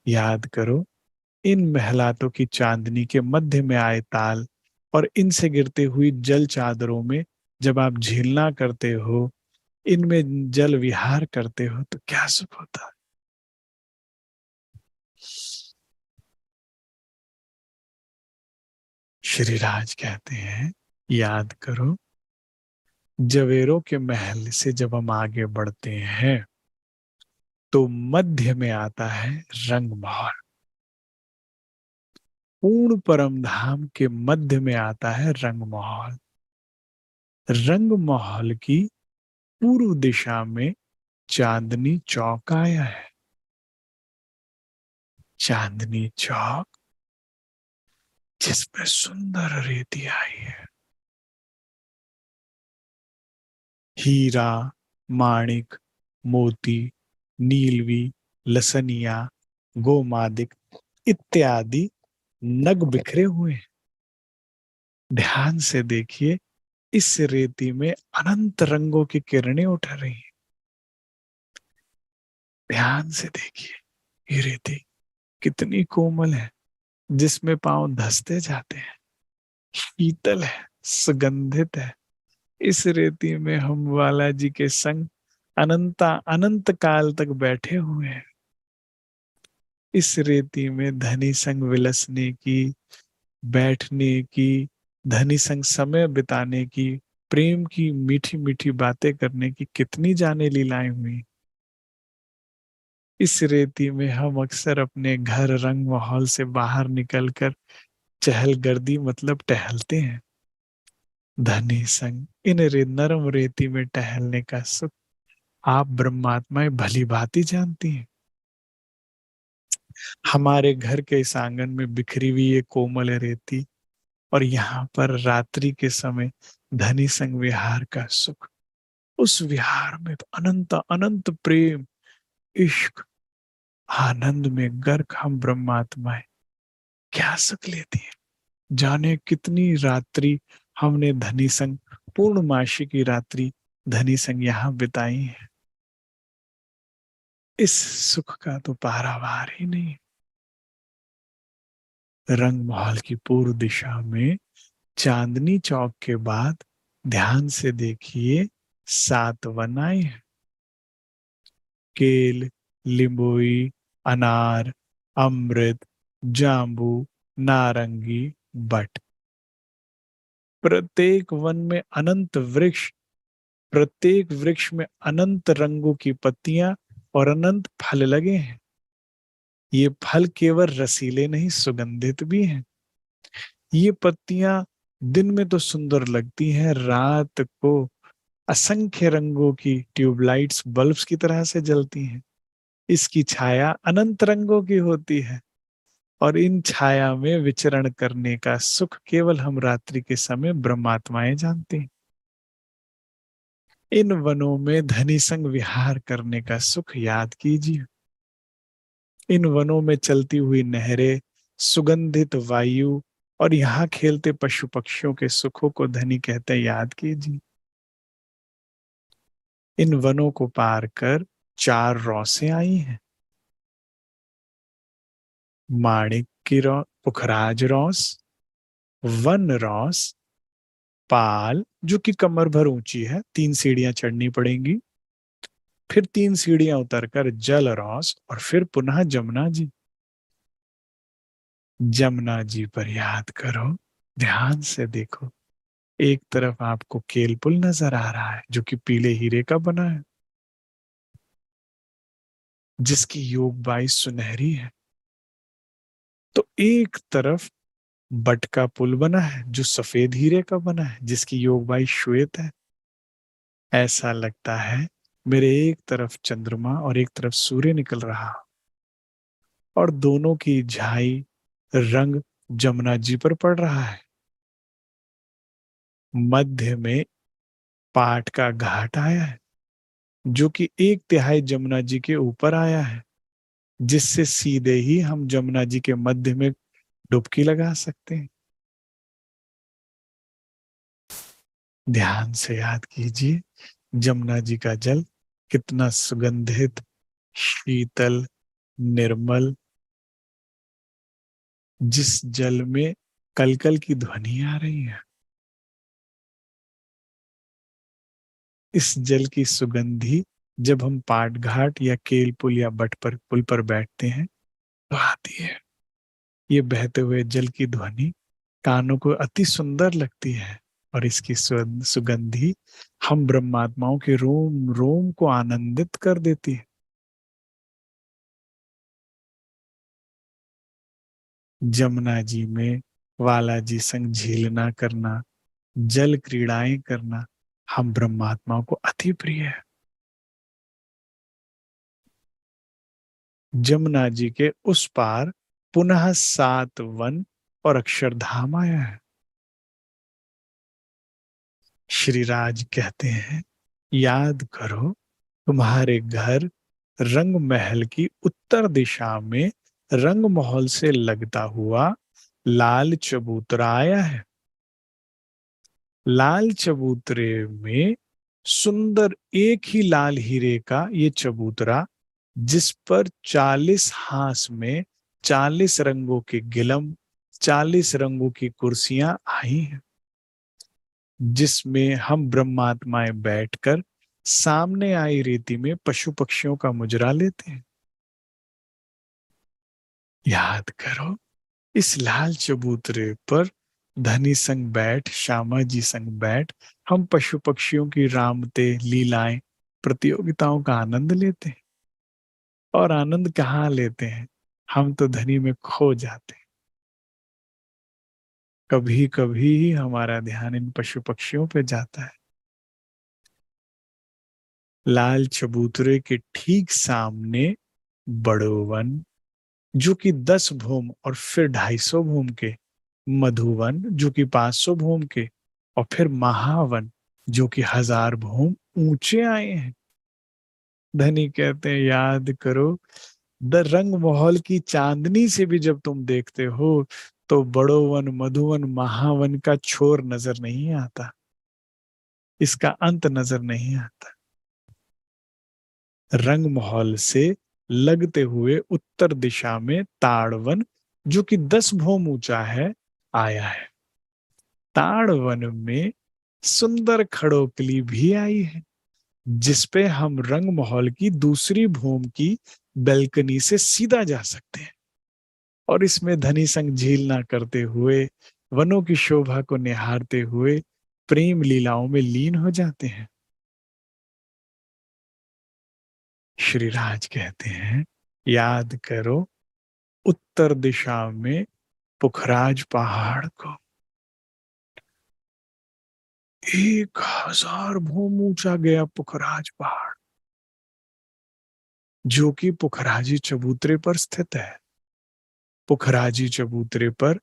याद करो, इन महलातों की चांदनी के मध्य में आए ताल और इनसे गिरते हुई जल चादरों में जब आप झीलना करते हो, इनमें जल विहार करते हो, तो क्या सुख होता है। श्री राज कहते हैं, याद करो, जवेरों के महल से जब हम आगे बढ़ते हैं तो मध्य में आता है रंग महल। पूर्ण परम धाम के मध्य में आता है रंग महल। रंग महल की पूर्व दिशा में चांदनी चौक आया है। चांदनी चौक जिसमें सुंदर रेती आई है। हीरा, माणिक, मोती, नीलवी, लसनिया, गोमादिक इत्यादि नग बिखरे हुए हैं। ध्यान से देखिए, इस रेती में अनंत रंगों की किरणें उठ रही हैं। ध्यान से देखिए, ये रेती कितनी कोमल है, जिसमें पांव धसते जाते हैं। शीतल है, सुगंधित है। इस रेती में हम वाला जी के संग अनंत काल तक बैठे हुए हैं। इस रेती में धनी संग विलसने की, बैठने की, धनी संग समय बिताने की, प्रेम की मीठी मीठी बातें करने की कितनी जाने लीलाएं हुई। इस रेती में हम अक्सर अपने घर रंग माहौल से बाहर निकलकर चहलगर्दी मतलब टहलते हैं। धनी संग इन नरम रेती में टहलने का सुख आप ब्रह्मात्माएं भली भांति जानती हैं। हमारे घर के इस आंगन में बिखरी हुई ये कोमल रेती और यहाँ पर रात्रि के समय धनी संग विहार का सुख, उस विहार में तो अनंत अनंत प्रेम, इश्क, आनंद में गर्क हम ब्रह्मात्माएं क्या सुख लेती हैं। जाने कितनी रात्रि हमने धनी संग, पूर्णमासी की रात्रि धनी संग यहाँ बिताई है। इस सुख का तो पारावार ही नहीं। रंग महल की पूर्व दिशा में चांदनी चौक के बाद ध्यान से देखिए 7 वन आए हैं। केल, लिंबोई, अनार, अमृत, जाम्बू, नारंगी, बट। प्रत्येक वन में अनंत वृक्ष, प्रत्येक वृक्ष में अनंत रंगों की पत्तियां और अनंत फल लगे हैं। ये फल केवल रसीले नहीं, सुगंधित भी हैं। ये पत्तियां दिन में तो सुंदर लगती हैं, रात को असंख्य रंगों की ट्यूबलाइट्स बल्ब्स की तरह से जलती हैं। इसकी छाया अनंत रंगों की होती है और इन छाया में विचरण करने का सुख केवल हम रात्रि के समय ब्रह्मात्माएं जानते हैं। इन वनों में धनी संग विहार करने का सुख याद कीजिए। इन वनों में चलती हुई नहरें, सुगंधित वायु और यहाँ खेलते पशु पक्षियों के सुखों को धनी कहते याद कीजिए। इन वनों को पार कर 4 रौसें आई हैं। माणिक की पुखराज रौस, वन रौस, पाल जो कि कमर भर ऊंची है, 3 सीढ़ियां चढ़नी पड़ेंगी, फिर 3 सीढ़ियां उतरकर जल रौस और फिर पुनः जमुना जी। जमुना जी पर याद करो, ध्यान से देखो, एक तरफ आपको केल पुल नजर आ रहा है जो कि पीले हीरे का बना है, जिसकी योग बाई सुनहरी है। तो एक तरफ बट का पुल बना है जो सफेद हीरे का बना है, जिसकी योग बाई श्वेत है। ऐसा लगता है मेरे एक तरफ चंद्रमा और एक तरफ सूर्य निकल रहा, और दोनों की झाई रंग जमुना जी पर पड़ रहा है। मध्य में पाट का घाट आया है, जो कि 1/3 जमुना जी के ऊपर आया है, जिससे सीधे ही हम जमुना जी के मध्य में डुबकी लगा सकते हैं। ध्यान से याद कीजिए, जमुना जी का जल कितना सुगंधित, शीतल, निर्मल, जिस जल में कलकल की ध्वनि आ रही है। इस जल की सुगंधी जब हम पाट घाट या केल पुल या बट पर पुल पर बैठते हैं तो आती है। ये बहते हुए जल की ध्वनि कानों को अति सुंदर लगती है, और इसकी सुगंधी हम ब्रह्मात्माओं के रोम रोम को आनंदित कर देती है। जमुना जी में वाला जी संग झीलना करना, जल क्रीड़ाएं करना हम ब्रह्मात्माओं को अति प्रिय है। जमुना जी के उस पार पुनः 7 वन और अक्षरधाम आया है। श्रीराज कहते हैं, याद करो तुम्हारे घर रंग महल की उत्तर दिशा में रंग महल से लगता हुआ लाल चबूतरा आया है। लाल चबूतरे में सुंदर एक ही लाल हीरे का ये चबूतरा, जिस पर 40 हाथ में 40 रंगों के गिलम, 40 रंगों की कुर्सियां आई हैं, जिसमें हम ब्रह्मात्माएं बैठकर सामने आई रीति में पशु पक्षियों का मुजरा लेते हैं। याद करो, इस लाल चबूतरे पर धनी संग बैठ, श्यामा जी संग बैठ हम पशु पक्षियों की रामते, लीलाएं, प्रतियोगिताओं का आनंद लेते हैं। और आनंद कहाँ लेते हैं, हम तो धनी में खो जाते हैं। कभी कभी ही हमारा ध्यान इन पशु पक्षियों पे जाता है। लाल चबूतरे के ठीक सामने बड़ो वन, जो कि 10 भूम और फिर 250 भूम के, मधुवन जो कि 500 भूम के, और फिर महावन जो कि 1000 भूम ऊंचे आए हैं। धनी कहते हैं, याद करो, द रंग महल की चांदनी से भी जब तुम देखते हो तो बड़ो वन, मधुवन, महावन का छोर नजर नहीं आता, इसका अंत नजर नहीं आता। रंग महल से लगते हुए उत्तर दिशा में ताड़वन, जो कि 10 भूम ऊंचा है, आया है। ताड़वन में सुंदर खड़ोकली भी आई है, जिसपे हम रंग महल की दूसरी भूम की बेल्कनी से सीधा जा सकते हैं, और इसमें धनी संग झीलना करते हुए, वनों की शोभा को निहारते हुए प्रेम लीलाओं में लीन हो जाते हैं। श्रीराज कहते हैं, याद करो उत्तर दिशा में पुखराज पहाड़ को, 1000 भूम ऊंचा गया पुखराज पहाड़, जो कि पुखराजी चबूतरे पर स्थित है। पुखराजी चबूतरे पर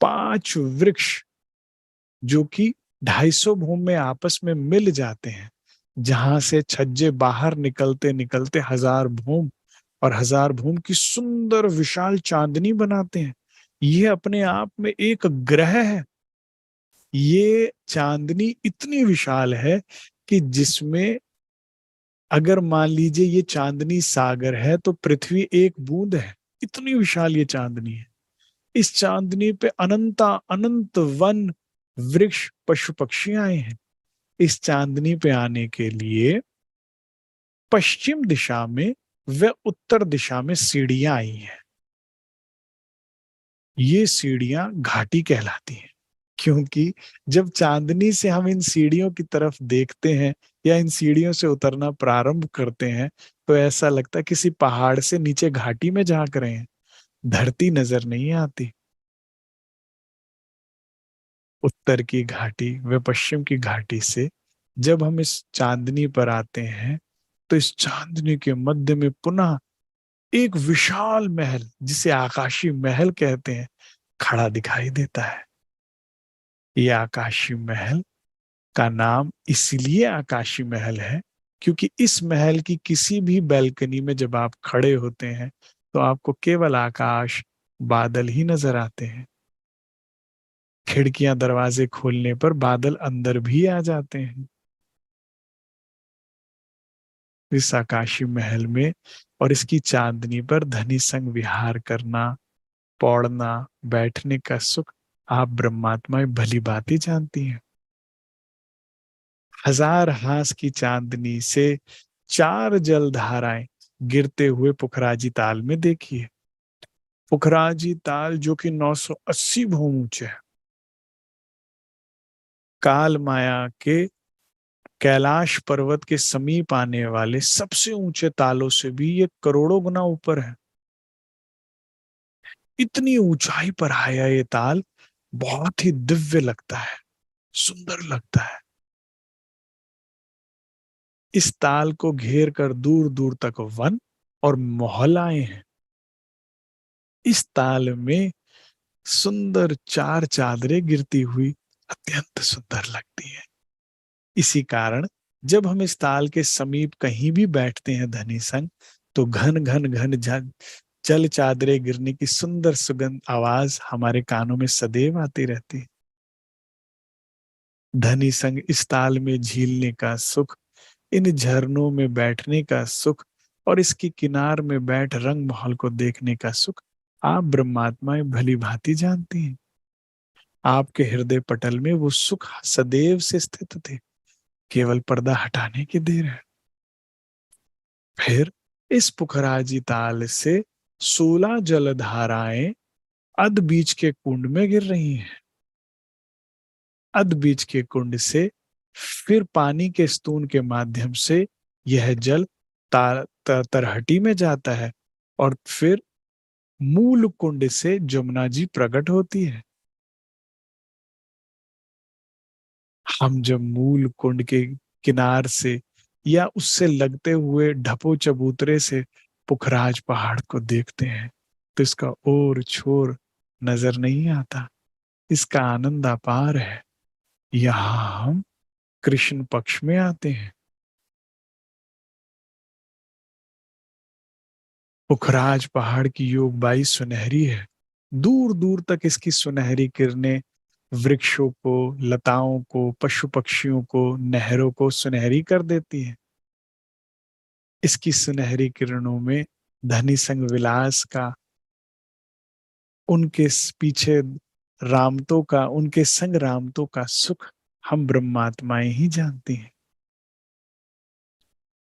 5 वृक्ष, जो कि 250 भूम में आपस में मिल जाते हैं, जहां से छज्जे बाहर निकलते निकलते 1000 भूम और 1000 भूम की सुंदर विशाल चांदनी बनाते हैं। ये अपने आप में एक ग्रह है। ये चांदनी इतनी विशाल है कि जिसमें अगर मान लीजिए ये चांदनी सागर है तो पृथ्वी एक बूंद है, इतनी विशाल ये चांदनी है। इस चांदनी पे अनंता अनंत वन, वृक्ष, पशु पक्षी आए हैं। इस चांदनी पे आने के लिए पश्चिम दिशा में व उत्तर दिशा में सीढ़ियां आई हैं। ये सीढ़ियां घाटी कहलाती हैं, क्योंकि जब चांदनी से हम इन सीढ़ियों की तरफ देखते हैं या इन सीढ़ियों से उतरना प्रारंभ करते हैं तो ऐसा लगता है किसी पहाड़ से नीचे घाटी में झांक रहे हैं, धरती नजर नहीं आती। उत्तर की घाटी व पश्चिम की घाटी से जब हम इस चांदनी पर आते हैं तो इस चांदनी के मध्य में पुनः एक विशाल महल, जिसे आकाशीय महल कहते हैं, खड़ा दिखाई देता है। ये आकाशीय महल का नाम इसलिए आकाशी महल है क्योंकि इस महल की किसी भी बैल्कनी में जब आप खड़े होते हैं तो आपको केवल आकाश, बादल ही नजर आते हैं। खिड़कियां दरवाजे खोलने पर बादल अंदर भी आ जाते हैं। इस आकाशी महल में और इसकी चांदनी पर धनी संग विहार करना, पौड़ना, बैठने का सुख आप ब्रह्मात्माएं भली भांति जानती हैं। हजार हास की चांदनी से चार जलधाराएं गिरते हुए पुखराजी ताल में देखिए। पुखराजी ताल जो कि 980 भूम ऊंचे है। काल माया के कैलाश पर्वत के समीप आने वाले सबसे ऊंचे तालों से भी ये करोड़ों गुना ऊपर है। इतनी ऊंचाई पर आया ये ताल बहुत ही दिव्य लगता है, सुंदर लगता है। इस ताल को घेर कर दूर दूर तक वन और मोहल्लाएं हैं। इस ताल में सुंदर चार चादरें गिरती हुई अत्यंत सुंदर लगती हैं। इसी कारण जब हम इस ताल के समीप कहीं भी बैठते हैं धनी संग, तो घन घन घन जल चादरें गिरने की सुंदर सुगंध आवाज हमारे कानों में सदैव आती रहती है। धनी संग इस ताल में झीलने का सुख, इन झरनों में बैठने का सुख और इसकी किनार में बैठ रंग महल को देखने का सुख आप ब्रह्मात्माएं भली भांति जानती हैं। आपके हृदय पटल में वो सुख सदैव से स्थित थे, केवल पर्दा हटाने की देर है। फिर इस पुखराजी ताल से 16 जलधाराएं अध बीच के कुंड में गिर रही हैं। अध बीच के कुंड से फिर पानी के स्तून के माध्यम से यह जल तरहटी में जाता है और फिर मूल कुंड से जमुना जी प्रकट होती है। हम जब मूल कुंड के किनार से या उससे लगते हुए ढपो चबूतरे से पुखराज पहाड़ को देखते हैं तो इसका ओर छोर नजर नहीं आता। इसका आनंद अपार है। यहाँ हम कृष्ण पक्ष में आते हैं। पुखराज पहाड़ की योगबाई सुनहरी है। दूर दूर तक इसकी सुनहरी किरणें वृक्षों को, लताओं को, पशु पक्षियों को, नहरों को सुनहरी कर देती है। इसकी सुनहरी किरणों में धनी संग विलास का, उनके पीछे रामतों का, उनके संग रामतों का सुख हम ब्रह्मात्माएं ही जानती हैं।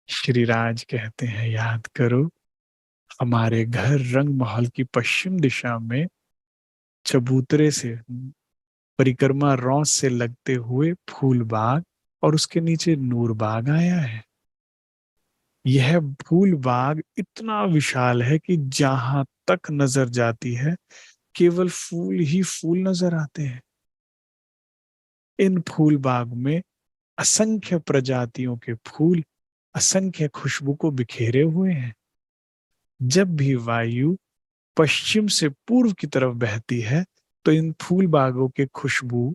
श्री राज कहते हैं, याद करो हमारे घर रंग महल की पश्चिम दिशा में चबूतरे से परिक्रमा रौस से लगते हुए फूल बाग और उसके नीचे नूर बाग आया है। यह फूल बाग इतना विशाल है कि जहां तक नजर जाती है केवल फूल ही फूल नजर आते हैं। इन फूल बाग में असंख्य प्रजातियों के फूल असंख्य खुशबू को बिखेरे हुए हैं। जब भी वायु पश्चिम से पूर्व की तरफ बहती है तो इन फूल बागों के खुशबू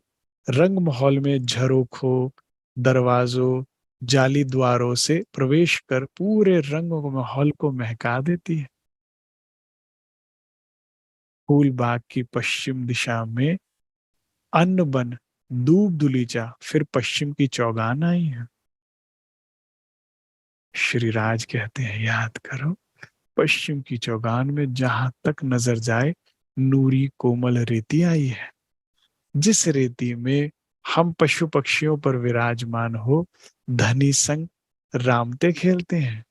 रंग महल में झरोखों, दरवाजों, जाली द्वारों से प्रवेश कर पूरे रंग महल को महका देती है। फूल बाग की पश्चिम दिशा में अन्न बन, दूब दुलीचा, फिर पश्चिम की चौगान आई है। श्री राज कहते हैं, याद करो पश्चिम की चौगान में जहां तक नजर जाए नूरी कोमल रेती आई है। जिस रेती में हम पशु पक्षियों पर विराजमान हो धनी संग रामते खेलते हैं।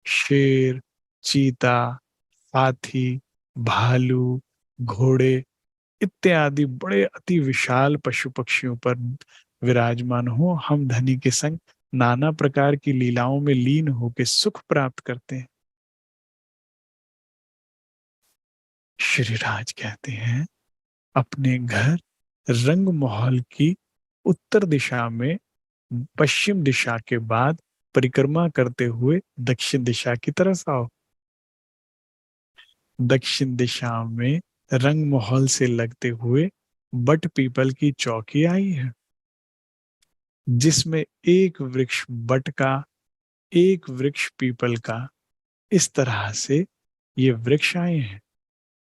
शेर, चीता, हाथी, भालू, घोड़े इत्यादि बड़े अति विशाल पशु पक्षियों पर विराजमान हो हम धनी के संग नाना प्रकार की लीलाओं में लीन होकर सुख प्राप्त करते हैं। श्री राज कहते हैं, अपने घर रंग महल की उत्तर दिशा में पश्चिम दिशा के बाद परिक्रमा करते हुए दक्षिण दिशा की तरफ आओ। दक्षिण दिशा में रंग महल से लगते हुए बट पीपल की चौकी आई है। जिसमें एक वृक्ष बट का, एक वृक्ष पीपल का, इस तरह से ये वृक्ष आए हैं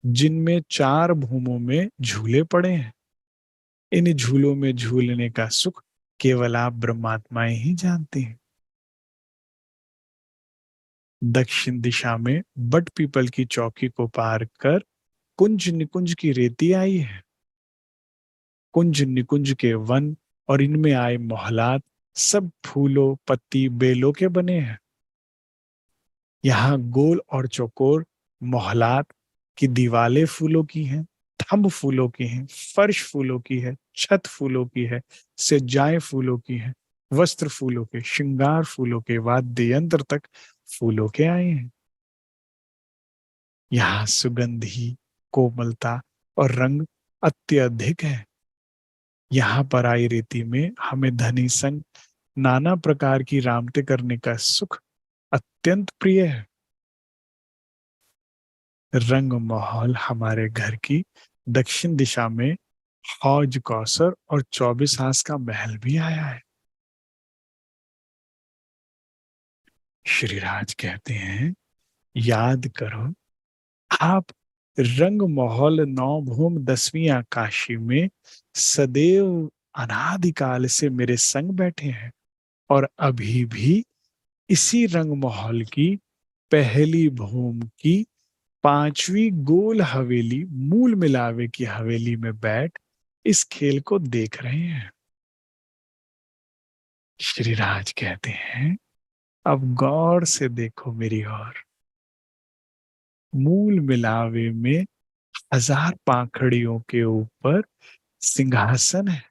जिनमें चार भूमों में झूले पड़े हैं। इन झूलों में झूलने का सुख केवल आप ब्रह्मात्माएं ही जानती हैं। दक्षिण दिशा में बट पीपल की चौकी को पार कर कुंज निकुंज की रेती आई है। कुंज निकुंज के वन और इनमें आए मोहलात सब फूलों पत्ती बेलों के बने हैं। यहाँ गोल और चौकोर मोहलात की दीवालें फूलों की हैं, थंब फूलों की हैं, फर्श फूलों की है, छत फूलों की है, सज्जाएं फूलों की हैं, वस्त्र फूलों के, श्रृंगार फूलों के, वाद्य यंत्र तक फूलों के आए हैं। यहाँ सुगंधी, कोमलता और रंग अत्यधिक है। यहाँ पर आई रीति में हमें धनी संग नाना प्रकार की रामते करने का सुख अत्यंत प्रिय है। रंग माहौल हमारे घर की दक्षिण दिशा में हौज कौसर और 24 हास का महल भी आया है। श्रीराज कहते हैं, याद करो आप रंग माहौल नौ भूम 10वीं आकाशी में सदैव अनादिकाल से मेरे संग बैठे हैं और अभी भी इसी रंग माहौल की पहली भूम की 5वीं गोल हवेली मूल मिलावे की हवेली में बैठ इस खेल को देख रहे हैं। श्रीराज कहते हैं, अब गौर से देखो मेरी ओर। मूल मिलावे में 1000 पाखड़ियों के ऊपर सिंहासन है।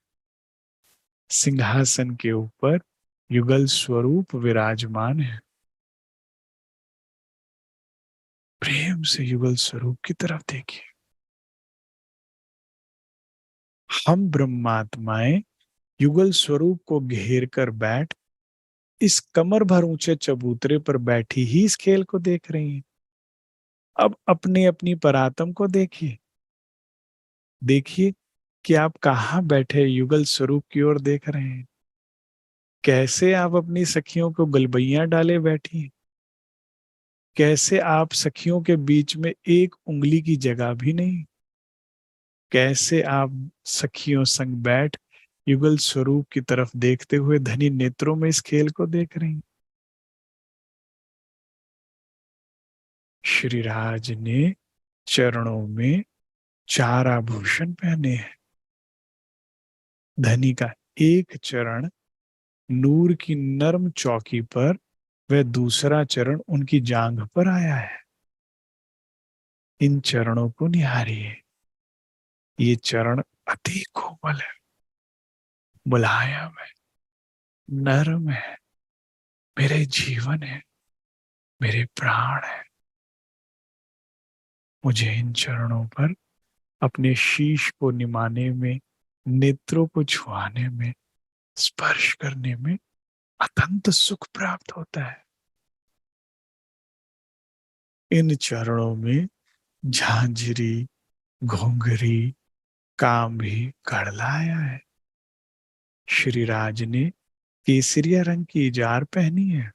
सिंहासन के ऊपर युगल स्वरूप विराजमान है। प्रेम से युगल स्वरूप की तरफ देखिए। हम ब्रह्मात्माएं युगल स्वरूप को घेर कर बैठ इस कमर भर ऊंचे चबूतरे पर बैठी ही इस खेल को देख रही हैं। अब अपने अपनी परातम को देखिए। देखिए कि आप कहाँ बैठे युगल स्वरूप की ओर देख रहे हैं। कैसे आप अपनी सखियों को गलबैया डाले बैठी हैं। कैसे आप सखियों के बीच में एक उंगली की जगह भी नहीं। कैसे आप सखियों संग बैठ युगल स्वरूप की तरफ देखते हुए धनी नेत्रों में इस खेल को देख रही। श्रीराज ने चरणों में 4 आभूषण पहने हैं। धनी का एक चरण नूर की नर्म चौकी पर वह दूसरा चरण उनकी जांघ पर आया है। इन चरणों को निहारिए। ये चरण अति कोमल है, मुलायम है, नरम है, मेरे जीवन है, मेरे प्राण है। मुझे इन चरणों पर अपने शीश को निमाने में, नेत्रों को छुआने में, स्पर्श करने में अत्यंत सुख प्राप्त होता है। इन चरणों में झांझरी, घोंघरी, काम भी गड़लाया है। श्रीराज ने केसरिया रंग की इजार पहनी है।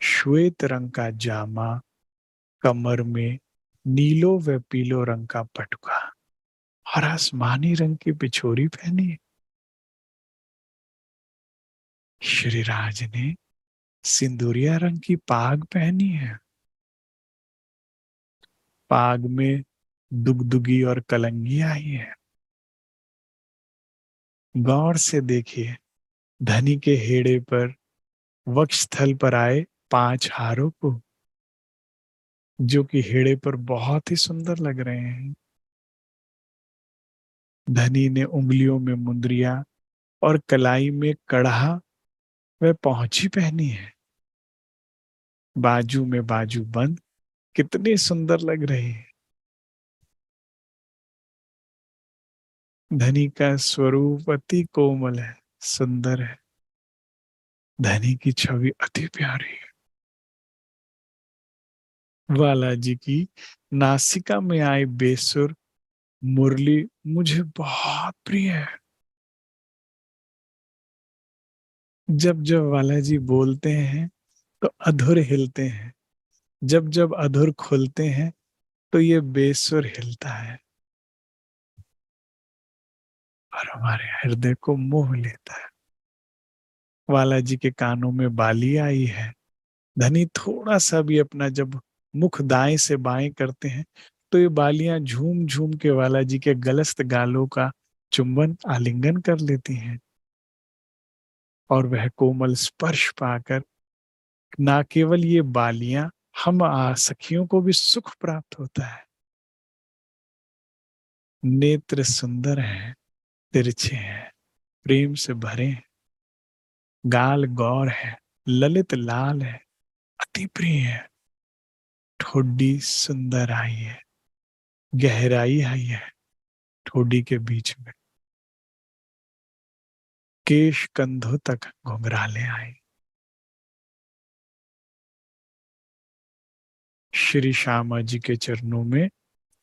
श्वेत रंग का जामा, कमर में नीलो व पीलो रंग का पटुका और आसमानी रंग की बिछोरी पहनी है। श्रीराज ने सिंदूरिया रंग की पाग पहनी है। पाग में दुगदुगी और कलंगी आई है। गौर से देखिए धनी के हेड़े पर, वक्षस्थल पर आए 5 हारों को, जो कि हेड़े पर बहुत ही सुंदर लग रहे हैं। धनी ने उंगलियों में मुंदरिया और कलाई में कड़ा व पहुंची पहनी है। बाजू में बाजू बंद कितने सुंदर लग रहे हैं। धनी का स्वरूप अति कोमल है, सुंदर है। धनी की छवि अति प्यारी है। बालाजी की नासिका में आई बेसुर मुरली मुझे बहुत प्रिय है। जब जब बालाजी बोलते हैं तो अधुर हिलते हैं, जब जब अधुर खुलते हैं तो ये बेसुर हिलता है और हमारे हृदय को मोह लेता है। बालाजी के कानों में बाली आई है। धनी थोड़ा सा भी अपना जब मुख दाएं से बाएं करते हैं तो ये बालियां झूम झूम के बालाजी के गलस्त गालों का चुंबन आलिंगन कर लेती हैं और वह कोमल स्पर्श पाकर ना केवल ये बालियां, हम सखियों को भी सुख प्राप्त होता है। नेत्र सुंदर हैं, तिरछे हैं, प्रेम से भरे हैं, गाल गौर है, ललित लाल है, अति प्रिय है, ठोडी सुंदर आई है, गहराई आई है ठोडी के बीच में, केश कंधों तक घुंघराले आई। श्री श्यामा जी के चरणों में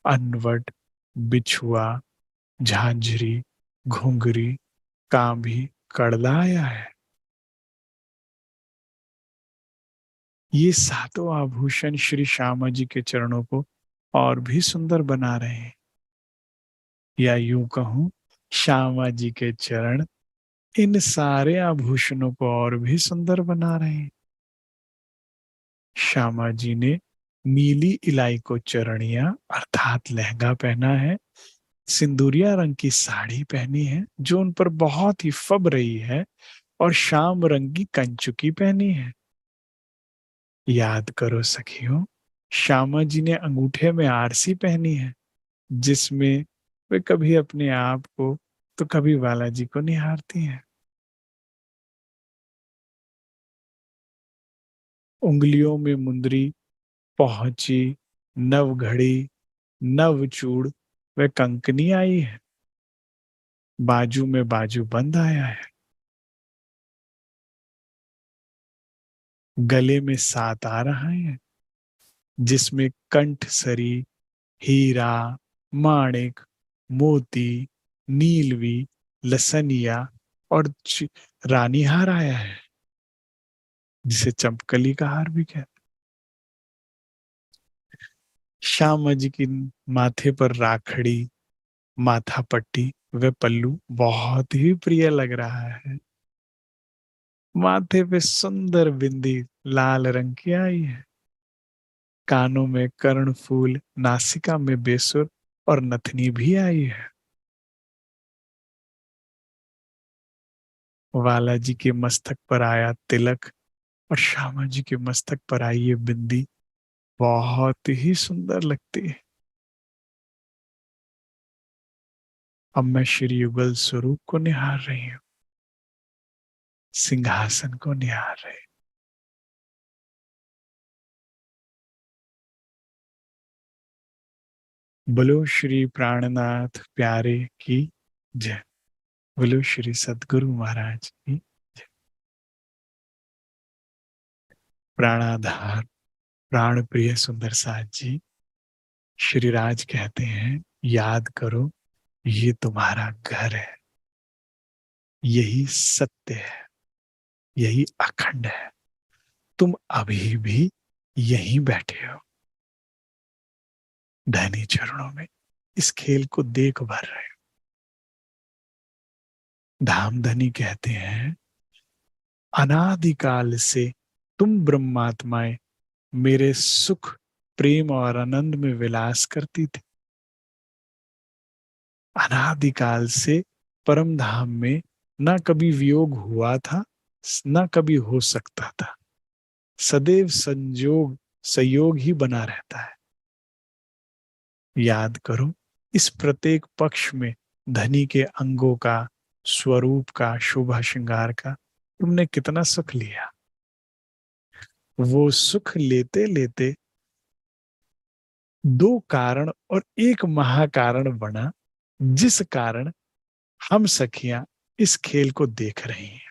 अनवट, बिछुआ, झांझरी, घुंघरी, कांभी, कड़ला आया है। ये सातों आभूषण श्री श्यामा जी के चरणों को और भी सुंदर बना रहे हैं, या यूं कहूं, श्यामा जी के चरण इन सारे आभूषणों को और भी सुंदर बना रहे हैं। श्यामा जी ने नीली इलाई को चरणिया अर्थात लहंगा पहना है, सिंदूरिया रंग की साड़ी पहनी है जो उन पर बहुत ही फब रही है, और शाम रंग की कंचुकी पहनी है। याद करो सखियों, श्यामा जी ने अंगूठे में आरसी पहनी है जिसमें वे कभी अपने आप को तो कभी बालाजी को निहारती हैं। उंगलियों में मुंदरी, पहुंची, नव घड़ी, नव चूड़ व कंकनी आई है। बाजू में बाजू बंद आया है। गले में सात आ रहा है जिसमें कंठ सरी, हीरा, माणिक, मोती, नीलवी, लसनिया और रानी हार आया है जिसे चंपकली का हार भी कहते हैं। श्यामा जी की माथे पर राखड़ी, माथा पट्टी व पल्लू बहुत ही प्रिय लग रहा है। माथे पे सुंदर बिंदी लाल रंग की आई है। कानों में कर्ण फूल, नासिका में बेसुर और नथनी भी आई है। वाला जी के मस्तक पर आया तिलक और श्यामा जी के मस्तक पर आई ये बिंदी बहुत ही सुंदर लगती है। अब मैं श्री युगल स्वरूप को निहार रही हूँ, सिंहासन को निहार रही। बोलो श्री प्राणनाथ प्यारे की जय। बोलो श्री सद्गुरु महाराज की जय। प्राणाधार प्राण प्रिय सुंदर साथ जी, श्री राज कहते हैं, याद करो ये तुम्हारा घर है, यही सत्य है, यही अखंड है। तुम अभी भी यहीं बैठे हो धनी चरणों में, इस खेल को देख भर रहे हो। धामधनी कहते हैं, अनादिकाल से तुम ब्रह्मात्माएं मेरे सुख, प्रेम और आनंद में विलास करती थी। अनादिकाल से परम धाम में ना कभी वियोग हुआ था, ना कभी हो सकता था। सदैव संयोग संयोग ही बना रहता है। याद करो, इस प्रत्येक पक्ष में धनी के अंगों का, स्वरूप का, शुभ श्रृंगार का तुमने कितना सुख लिया। वो सुख लेते लेते दो कारण और एक महाकारण बना, जिस कारण हम सखियां इस खेल को देख रही हैं।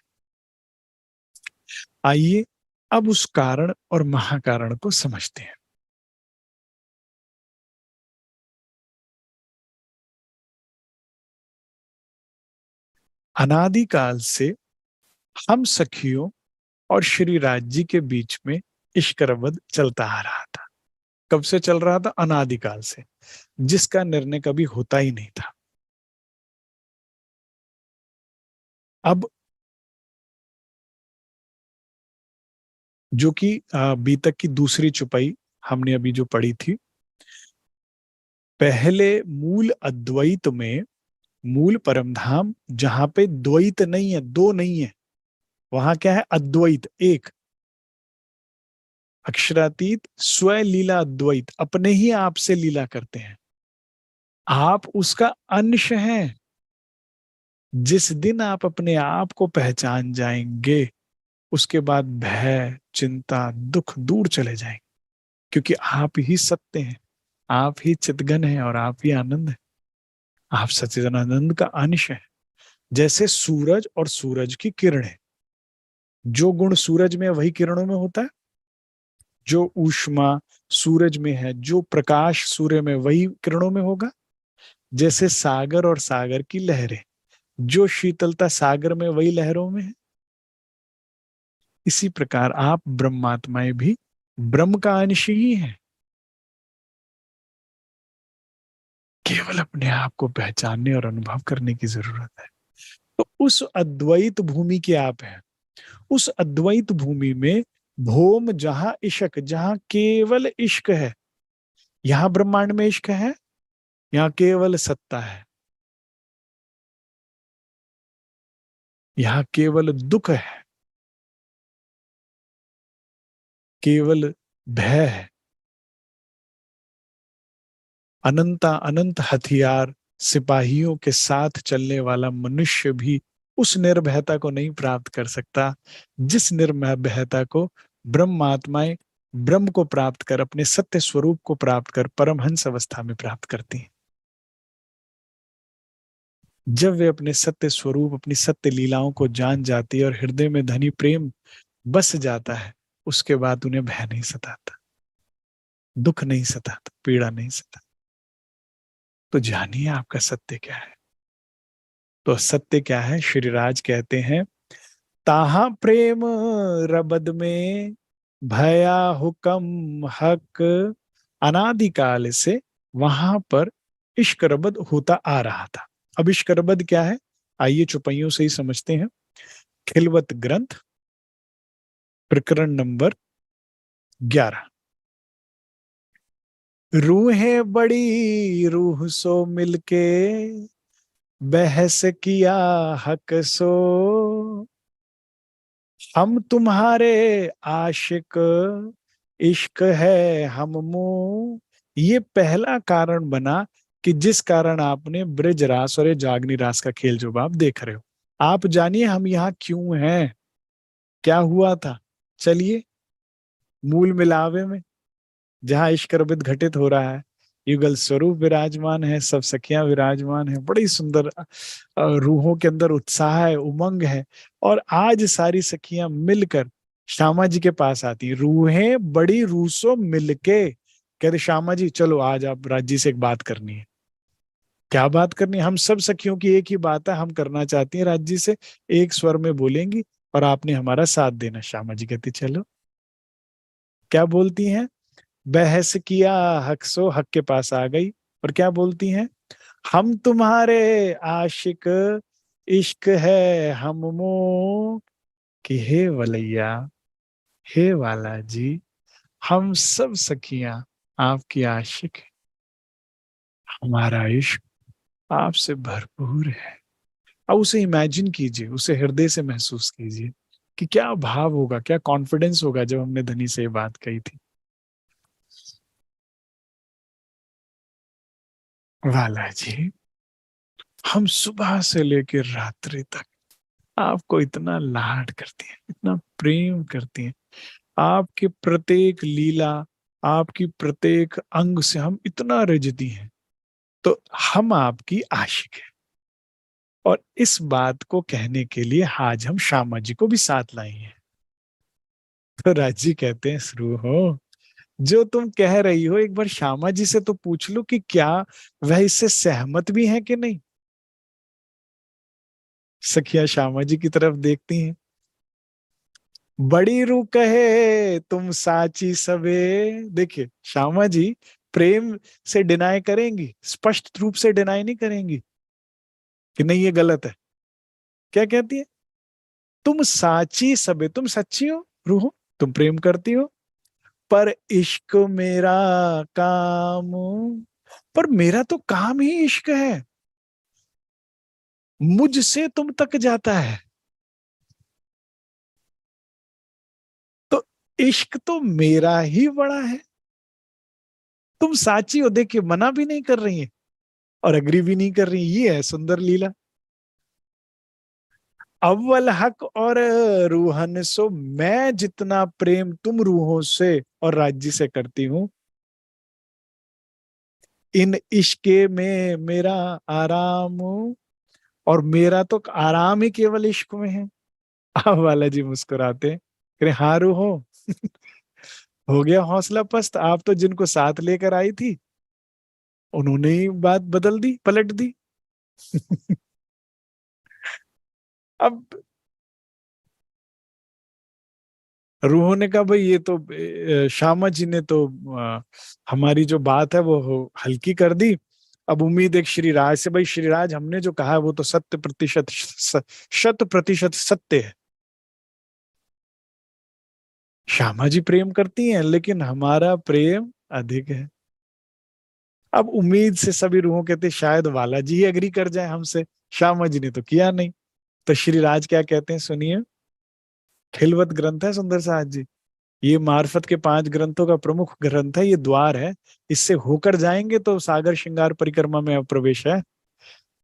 आइए अब उस कारण और महाकारण को समझते हैं। अनादिकाल से हम सखियों और श्री राज जी के बीच में इश्क रबद चलता आ रहा था। कब से चल रहा था? अनादिकाल से, जिसका निर्णय कभी होता ही नहीं था। अब जो कि बीतक की दूसरी चुपाई हमने अभी जो पढ़ी थी, पहले मूल अद्वैत में, मूल परमधाम जहां पे द्वैत नहीं है, दो नहीं है, वहां क्या है? अद्वैत, एक, अक्षरातीत, स्व लीला अद्वैत, अपने ही आप से लीला करते हैं, आप उसका अंश हैं। जिस दिन आप अपने आप को पहचान जाएंगे, उसके बाद भय, चिंता, दुख दूर चले जाएंगे, क्योंकि आप ही सत्य हैं, आप ही चितघन हैं और आप ही आनंद है। आप सच्चिदानंद का अंश है। जैसे सूरज और सूरज की किरणें, जो गुण सूरज में वही किरणों में होता है, जो ऊष्मा सूरज में है, जो प्रकाश सूर्य में वही किरणों में होगा। जैसे सागर और सागर की लहरें, जो शीतलता सागर में वही लहरों में है। इसी प्रकार आप ब्रह्मात्माएं भी ब्रह्म का अंश ही है, केवल अपने आप को पहचानने और अनुभव करने की जरूरत है। तो उस अद्वैत भूमि के आप हैं। उस अद्वैत भूमि में भौम जहां इश्क, जहां केवल इश्क है, यहां ब्रह्मांड में इश्क है, यहां केवल सत्ता है, यहां केवल दुख है, केवल भय है। अनंता अनंत हथियार, सिपाहियों के साथ चलने वाला मनुष्य भी उस निर्भयता को नहीं प्राप्त कर सकता, जिस निर्भयता को ब्रह्मात्माएं ब्रह्म को प्राप्त कर, अपने सत्य स्वरूप को प्राप्त कर परमहंस अवस्था में प्राप्त करती हैं। जब वे अपने सत्य स्वरूप, अपनी सत्य लीलाओं को जान जाती है और हृदय में धनी प्रेम बस जाता है, उसके बाद उन्हें भय नहीं सताता, दुख नहीं सताता, पीड़ा नहीं सताता। तो जानिए आपका सत्य क्या है। तो सत्य क्या है? श्रीराज कहते हैं, ताहा प्रेम रबद में भया हुक्म हक। अनादिकाल से वहां पर इश्क रबद होता आ रहा था। अब इश्क रबद क्या है? आइए चुपैयों से ही समझते हैं। खिलवत ग्रंथ, प्रकरण नंबर 11। रूहें बड़ी रूह सो मिलके, बहस किया हक सो, हम तुम्हारे आशिक, इश्क है हम मुंह। ये पहला कारण बना कि जिस कारण आपने ब्रज रास और ये जागनी रास का खेल जो आप देख रहे हो। आप जानिए हम यहाँ क्यों हैं, क्या हुआ था। चलिए, मूल मिलावे में जहाँ इश्क रबित घटित हो रहा है, युगल स्वरूप विराजमान है, सब सखियां विराजमान है, बड़ी सुंदर रूहों के अंदर उत्साह है, उमंग है। और आज सारी सखियां मिलकर श्यामा जी के पास आती हैं, रूहें बड़ी रूसों मिलके कहते, श्यामा जी चलो आज आप राज जी से एक बात करनी है। क्या बात करनी है? हम सब सखियों की एक ही बात है, हम करना चाहती हैं राज जी से, एक स्वर में बोलेंगी और आपने हमारा साथ देना। श्यामा जी कहती चलो। क्या बोलती हैं? बहस किया हक सो, हक के पास आ गई और क्या बोलती हैं? हम तुम्हारे आशिक, इश्क है हममो, कि हे वलैया, हे वाला जी, हम सब सखियां आपकी आशिक हैं। हमारा इश्क आपसे भरपूर है। अब उसे इमेजिन कीजिए, उसे हृदय से महसूस कीजिए कि क्या भाव होगा, क्या कॉन्फिडेंस होगा जब हमने धनी से ये बात कही थी। वाला जी, हम सुबह से लेकर रात्रि तक आपको इतना लाड करती हैं, इतना प्रेम करती हैं। आपके प्रत्येक लीला, आपकी प्रत्येक अंग से हम इतना रिझती हैं। तो हम आपकी आशिक हैं। और इस बात को कहने के लिए आज हम श्यामा जी को भी साथ लाई हैं। तो राजी कहते हैं, शुरू हो, जो तुम कह रही हो एक बार श्यामा जी से तो पूछ लो कि क्या वह इससे सहमत भी है कि नहीं। सखिया श्यामा जी की तरफ देखती हैं। बड़ी रू कहे तुम साची सबे। देखिए श्यामा जी प्रेम से डिनाई करेंगी, स्पष्ट रूप से डिनाई नहीं करेंगी कि नहीं ये गलत है। क्या कहती है? तुम साची सबे, तुम सच्ची हो रूहो, तुम प्रेम करती हो, पर इश्क मेरा काम, पर मेरा तो काम ही इश्क है, मुझसे तुम तक जाता है। तो इश्क तो मेरा ही बड़ा है। तुम साची हो, देखिए मना भी नहीं कर रही है और अग्री भी नहीं कर रही, ये है सुंदर लीला। अव्वल हक और रूहन सो, मैं जितना प्रेम तुम रूहों से और राज्य से करती हूं, इन इश्के में मेरा आराम, और मेरा तो आराम ही केवल इश्क में है। अब वाला जी मुस्कुराते हैं, कह रहे हाँ रूहो, हो गया हौसला पस्त, आप तो जिनको साथ लेकर आई थी उन्होंने ही बात बदल दी, पलट दी। अब रूहों ने कहा भाई ये तो श्यामा जी ने तो हमारी जो बात है वो हल्की कर दी। अब उम्मीद एक श्रीराज से, भाई श्रीराज हमने जो कहा है वो तो 100% 100% सत्य है। श्यामा जी प्रेम करती हैं लेकिन हमारा प्रेम अधिक है। अब उम्मीद से सभी रूहों कहते शायद वाला जी ही एग्री कर जाए हमसे, श्यामा जी ने तो किया नहीं। तो श्रीराज क्या कहते हैं सुनिए। खिलवत ग्रंथ है सुंदर साज जी, ये मार्फत के 5 ग्रंथों का प्रमुख ग्रंथ है, ये द्वार है, इससे होकर जाएंगे तो सागर श्रृंगार परिक्रमा में प्रवेश है,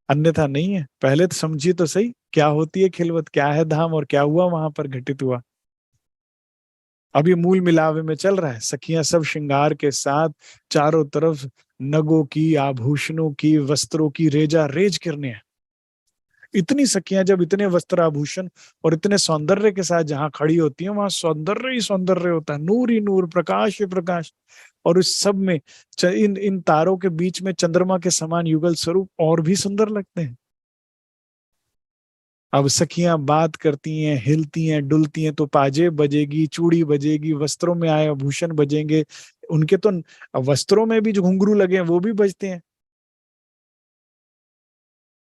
अन्यथा नहीं है। पहले तो समझिए तो सही क्या होती है खिलवत, क्या है धाम, और क्या हुआ वहां पर घटित हुआ। अब ये मूल मिलावे में चल रहा है, सखियां सब श्रृंगार के साथ चारों तरफ नगों की, आभूषणों की, वस्त्रों की रेजा रेज करने हैं। इतनी सखियां जब इतने वस्त्र आभूषण और इतने सौंदर्य के साथ जहां खड़ी होती हैं, वहां सौंदर्य ही सौंदर्य होता है, नूर ही नूर, प्रकाश ही प्रकाश। और उस सब में इन इन तारों के बीच में चंद्रमा के समान युगल स्वरूप और भी सुंदर लगते हैं। अब सखियां बात करती हैं, हिलती हैं, डुलती हैं, तो पाजे बजेगी, चूड़ी बजेगी, वस्त्रों में आए आभूषण बजेंगे। उनके तो वस्त्रों में भी जो घुंघरू लगे हैं वो भी बजते हैं।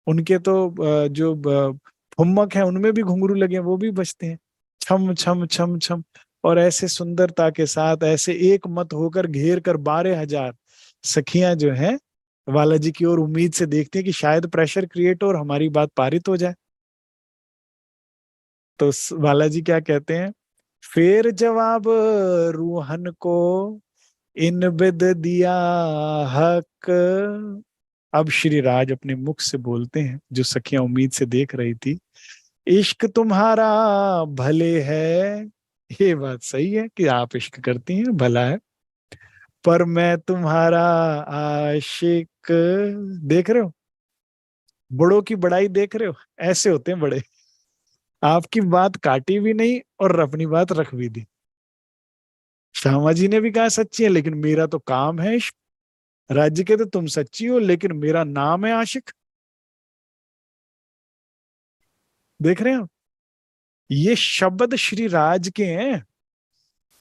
उनके तो जो ठुमक है उनमें भी घुंघरू लगे हैं वो भी बजते हैं, छम छम छम छम। और ऐसे सुंदरता के साथ ऐसे एक मत होकर घेर कर 12,000 सखियां जो हैं वाला जी की ओर उम्मीद से देखती हैं कि शायद प्रेशर क्रिएट हो और हमारी बात पारित हो जाए। तो वाला जी क्या कहते हैं, फिर जवाब रूहन को इन बिद दिया हक। अब श्री राज अपने मुख से बोलते हैं, जो सखियां उम्मीद से देख रही थी, इश्क तुम्हारा भले है, ये बात सही है कि आप इश्क करती हैं, भला है, पर मैं तुम्हारा आशिक। देख रहे हो, बड़ों की बड़ाई देख रहे हो, ऐसे होते हैं बड़े। आपकी बात काटी भी नहीं और अपनी बात रख भी दी। श्यामा जी ने भी कहा सच्ची है लेकिन मेरा तो काम है इश्क। राज्य के तो तुम सच्ची हो लेकिन मेरा नाम है आशिक। देख रहे हो, ये शब्द श्री राज के हैं।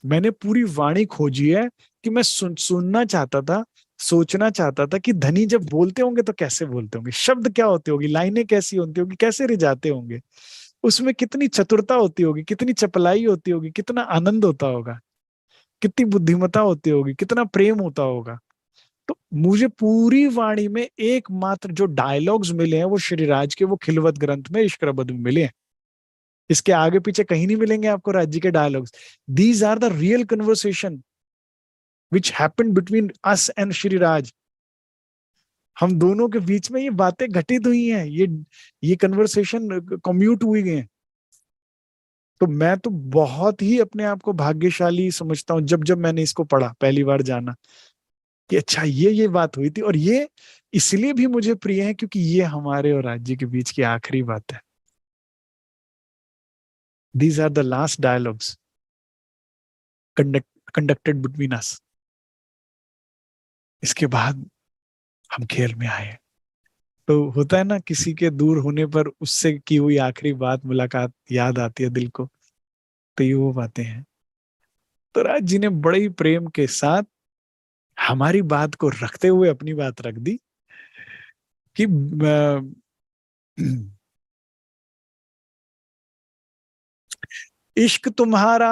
मैंने पूरी वाणी खोजी है कि मैं सुनना चाहता था, सोचना चाहता था कि धनी जब बोलते होंगे तो कैसे बोलते होंगे, शब्द क्या होते होंगे, लाइनें कैसी होती होंगी, कैसे रिझाते होंगे, उसमें कितनी चतुरता होती होगी, कितनी चपलाई होती होगी, कितना आनंद होता होगा, कितनी बुद्धिमत्ता होती होगी, कितना प्रेम होता होगा। तो मुझे पूरी वाणी में एकमात्र जो डायलॉग्स मिले हैं वो श्रीराज के वो खिलवत ग्रंथ में इश्करबद में मिले हैं। इसके आगे पीछे कहीं नहीं मिलेंगे आपको राज्य के dialogues. These are the real conversation which happened between us and Shriraj. हम दोनों के बीच में ये बातें घटित हुई हैं, ये कन्वर्सेशन कम्यूट हुई हैं। तो मैं तो बहुत ही अपने आप को भाग्यशाली समझता हूं जब जब मैंने इसको पढ़ा पहली बार, जाना कि अच्छा ये बात हुई थी। और ये इसलिए भी मुझे प्रिय है क्योंकि ये हमारे और राज्य के बीच की आखिरी बात है। These are the last dialogues conducted between us. इसके बाद हम खेल में आए। तो होता है ना, किसी के दूर होने पर उससे की हुई आखिरी बात मुलाकात याद आती है दिल को। तो ये वो बातें हैं। तो राज जी ने बड़े ही प्रेम के साथ हमारी बात को रखते हुए अपनी बात रख दी कि इश्क तुम्हारा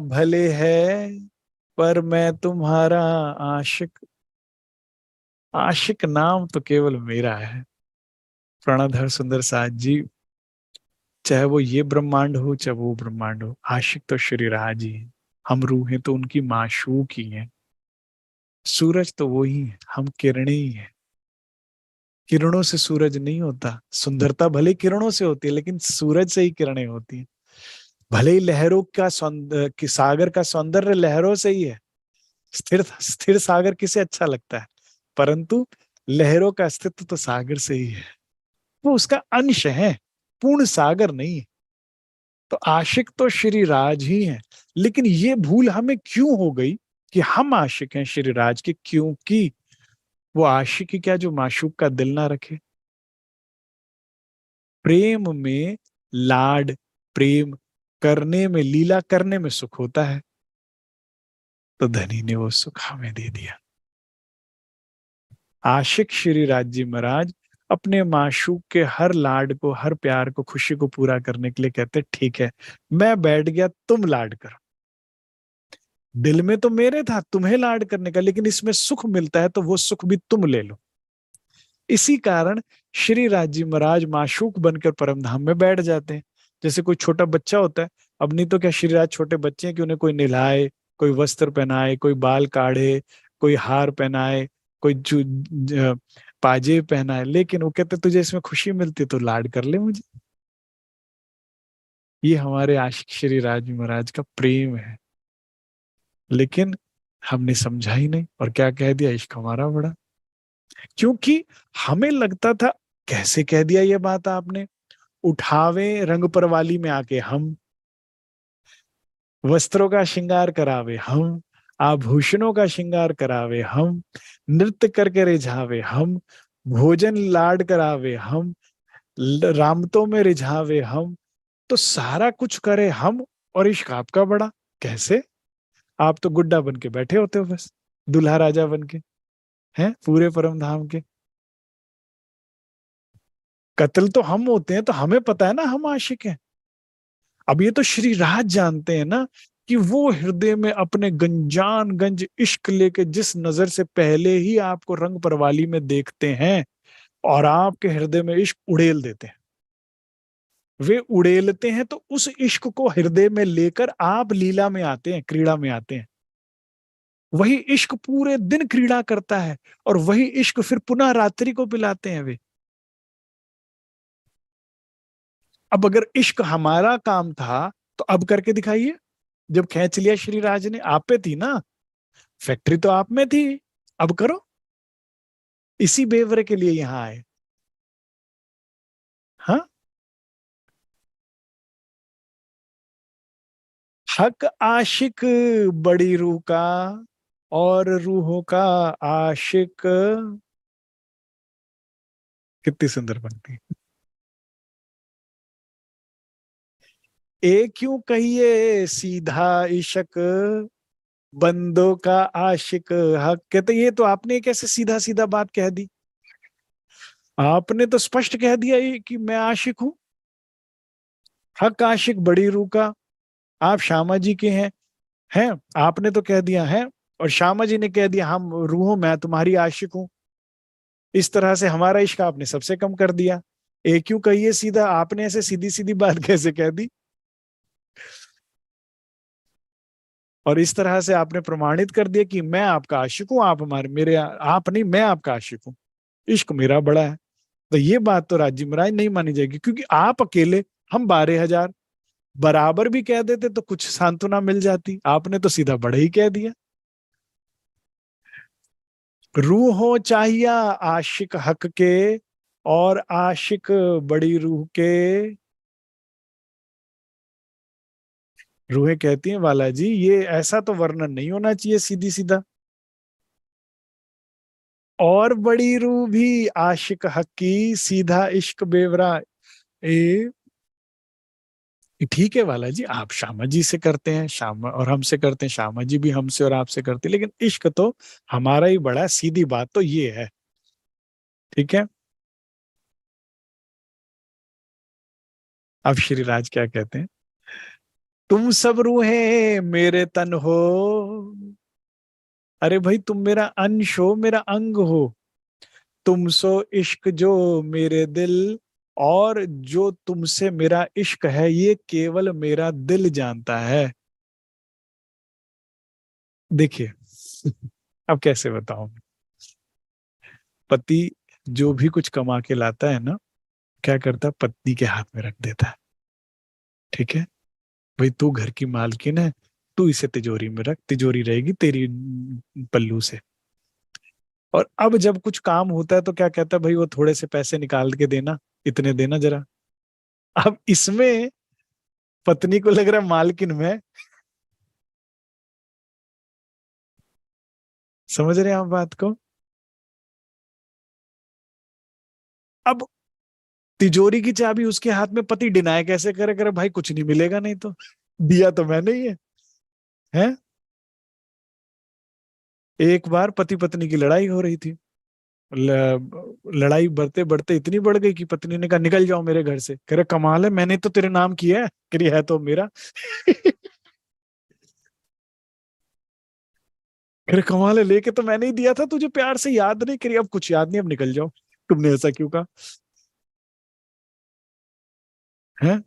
भले है पर मैं तुम्हारा आशिक। आशिक नाम तो केवल मेरा है। प्रणधर सुंदर साथ जी, चाहे वो ये ब्रह्मांड हो चाहे वो ब्रह्मांड हो, आशिक तो श्री राज ही है। हम रूहें तो उनकी माशूक ही हैं। सूरज तो वो ही है, हम किरणें ही हैं। किरणों से सूरज नहीं होता। सुंदरता भले किरणों से होती है लेकिन सूरज से ही किरणें होती हैं। भले ही लहरों का सौंदर्य कि सागर का सौंदर्य लहरों से ही है। स्थिर स्थिर सागर किसे अच्छा लगता है, परंतु लहरों का अस्तित्व तो सागर से ही है। वो उसका अंश है, पूर्ण सागर नहीं है। तो आशिक तो श्री राज ही है। लेकिन ये भूल हमें क्यों हो गई कि हम आशिक हैं श्री राज के? क्योंकि वो आशिक ही क्या जो माशूक का दिल ना रखे। प्रेम में लाड, प्रेम करने में, लीला करने में सुख होता है। तो धनी ने वो सुख हमें दे दिया। आशिक श्री राज जी महाराज अपने माशूक के हर लाड को, हर प्यार को, खुशी को पूरा करने के लिए कहते ठीक है, मैं बैठ गया, तुम लाड करो। दिल में तो मेरे था तुम्हें लाड करने का, लेकिन इसमें सुख मिलता है तो वो सुख भी तुम ले लो। इसी कारण श्री राज जी महाराज माशूक बनकर परम धाम में बैठ जाते हैं। जैसे कोई छोटा बच्चा होता है, अब नहीं तो क्या श्री राज छोटे बच्चे हैं कि उन्हें कोई नहलाए, कोई वस्त्र पहनाए, कोई बाल काढ़े, कोई हार पहनाए, कोई पाजे पहनाए, लेकिन वो कहते तुझे इसमें खुशी मिलती तो लाड कर ले मुझे। ये हमारे आशिक श्री राज जी महाराज का प्रेम है। लेकिन हमने समझा ही नहीं और क्या कह दिया, इश्क हमारा बड़ा। क्योंकि हमें लगता था, कैसे कह दिया ये बात आपने, उठावे रंग परवाली में आके हम, वस्त्रों का श्रृंगार करावे हम, आभूषणों का श्रृंगार करावे हम, नृत्य करके रिझावे हम, भोजन लाड करावे हम, रामतों में रिझावे हम, तो सारा कुछ करे हम, और इश्क आपका बड़ा। कैसे? आप तो गुड्डा बन के बैठे होते हो बस, दुल्हा राजा बन के, हैं पूरे परम धाम के। कत्ल तो हम होते हैं, तो हमें पता है ना हम आशिक हैं। अब ये तो श्री राज जानते हैं ना कि वो हृदय में अपने गंजान गंज इश्क लेके जिस नजर से पहले ही आपको रंग परवाली में देखते हैं और आपके हृदय में इश्क उड़ेल देते हैं। वे उड़ेलते हैं तो उस इश्क को हृदय में लेकर आप लीला में आते हैं, क्रीड़ा में आते हैं। वही इश्क पूरे दिन क्रीड़ा करता है और वही इश्क फिर पुनः रात्रि को पिलाते हैं वे। अब अगर इश्क हमारा काम था तो अब करके दिखाइए। जब खींच लिया श्री राज ने, आप पे थी ना, फैक्ट्री तो आप में थी, अब करो। इसी बेवरे के लिए यहां आए। हाँ, हक आशिक बड़ी रूह का और रूहों का आशिक। कितनी सुंदर पंक्ति। एक क्यों कहिए सीधा इशक, बंदों का आशिक हक। कहते ये तो आपने कैसे सीधा सीधा बात कह दी, आपने तो स्पष्ट कह दिया ये कि मैं आशिक हूं। हक आशिक बड़ी रूह का, आप श्यामा जी के हैं आपने तो कह दिया है, और श्यामा जी ने कह दिया हम रूहों मैं तुम्हारी आशिक हूं। इस तरह से हमारा इश्क आपने सबसे कम कर दिया। एक क्यों कहिए सीधा, आपने ऐसे सीधी सीधी बात कैसे कह दी? और इस तरह से आपने प्रमाणित कर दिया कि मैं आपका आशिक हूं, आप हमारे मेरे आप नहीं, मैं आपका आशिक हूं, इश्क मेरा बड़ा है। तो ये बात तो राजी महाराज नहीं मानी जाएगी, क्योंकि आप अकेले, हम 12,000 बराबर भी कह देते तो कुछ सांत्वना मिल जाती, आपने तो सीधा बड़ा ही कह दिया। रूह हो चाहिए आशिक हक के और आशिक बड़ी रूह के। रूहें कहती हैं वाला जी ये ऐसा तो वर्णन नहीं होना चाहिए सीधी सीधा। और बड़ी रूह भी आशिक हक की, सीधा इश्क बेवरा। ए ठीक है वाला जी, आप श्यामा जी से करते हैं, श्यामा और हमसे करते हैं, श्यामा जी भी हमसे और आपसे करते हैं, लेकिन इश्क तो हमारा ही बड़ा है, सीधी बात तो ये है। ठीक है। अब श्री राज क्या कहते हैं? तुम सब रूहें मेरे तन हो, अरे भाई तुम मेरा अंश हो, मेरा अंग हो। तुम सो इश्क जो मेरे दिल, और जो तुमसे मेरा इश्क है ये केवल मेरा दिल जानता है। देखिए, अब कैसे बताऊं। पति जो भी कुछ कमा के लाता है ना, क्या करता है, पत्नी के हाथ में रख देता है। ठीक है, भाई तू घर की मालकिन है, तू इसे तिजोरी में रख, तिजोरी रहेगी तेरी पल्लू से। और अब जब कुछ काम होता है तो क्या कहता है, भाई वो थोड़े से पैसे निकाल के देना, इतने देना जरा। अब इसमें पत्नी को लग रहा है मालकिन में। समझ रहे हैं आप बात को? अब तिजोरी की चाबी उसके हाथ में, पति डिनाई कैसे करे, करे भाई कुछ नहीं मिलेगा, नहीं तो दिया तो मैंने ही है। हैं? एक बार पति पत्नी की लड़ाई हो रही थी। लड़ाई बढ़ते बढ़ते इतनी बढ़ गई कि पत्नी ने कहा निकल जाओ मेरे घर से। कह रहे कमाल है, मैंने तो तेरे नाम किया है। कह रही है तो मेरा। कह रहे कमाल है, लेके तो मैंने ही दिया था तुझे प्यार से, याद नहीं करी? अब कुछ याद नहीं, अब निकल जाओ। तुमने ऐसा क्यों कहा? है?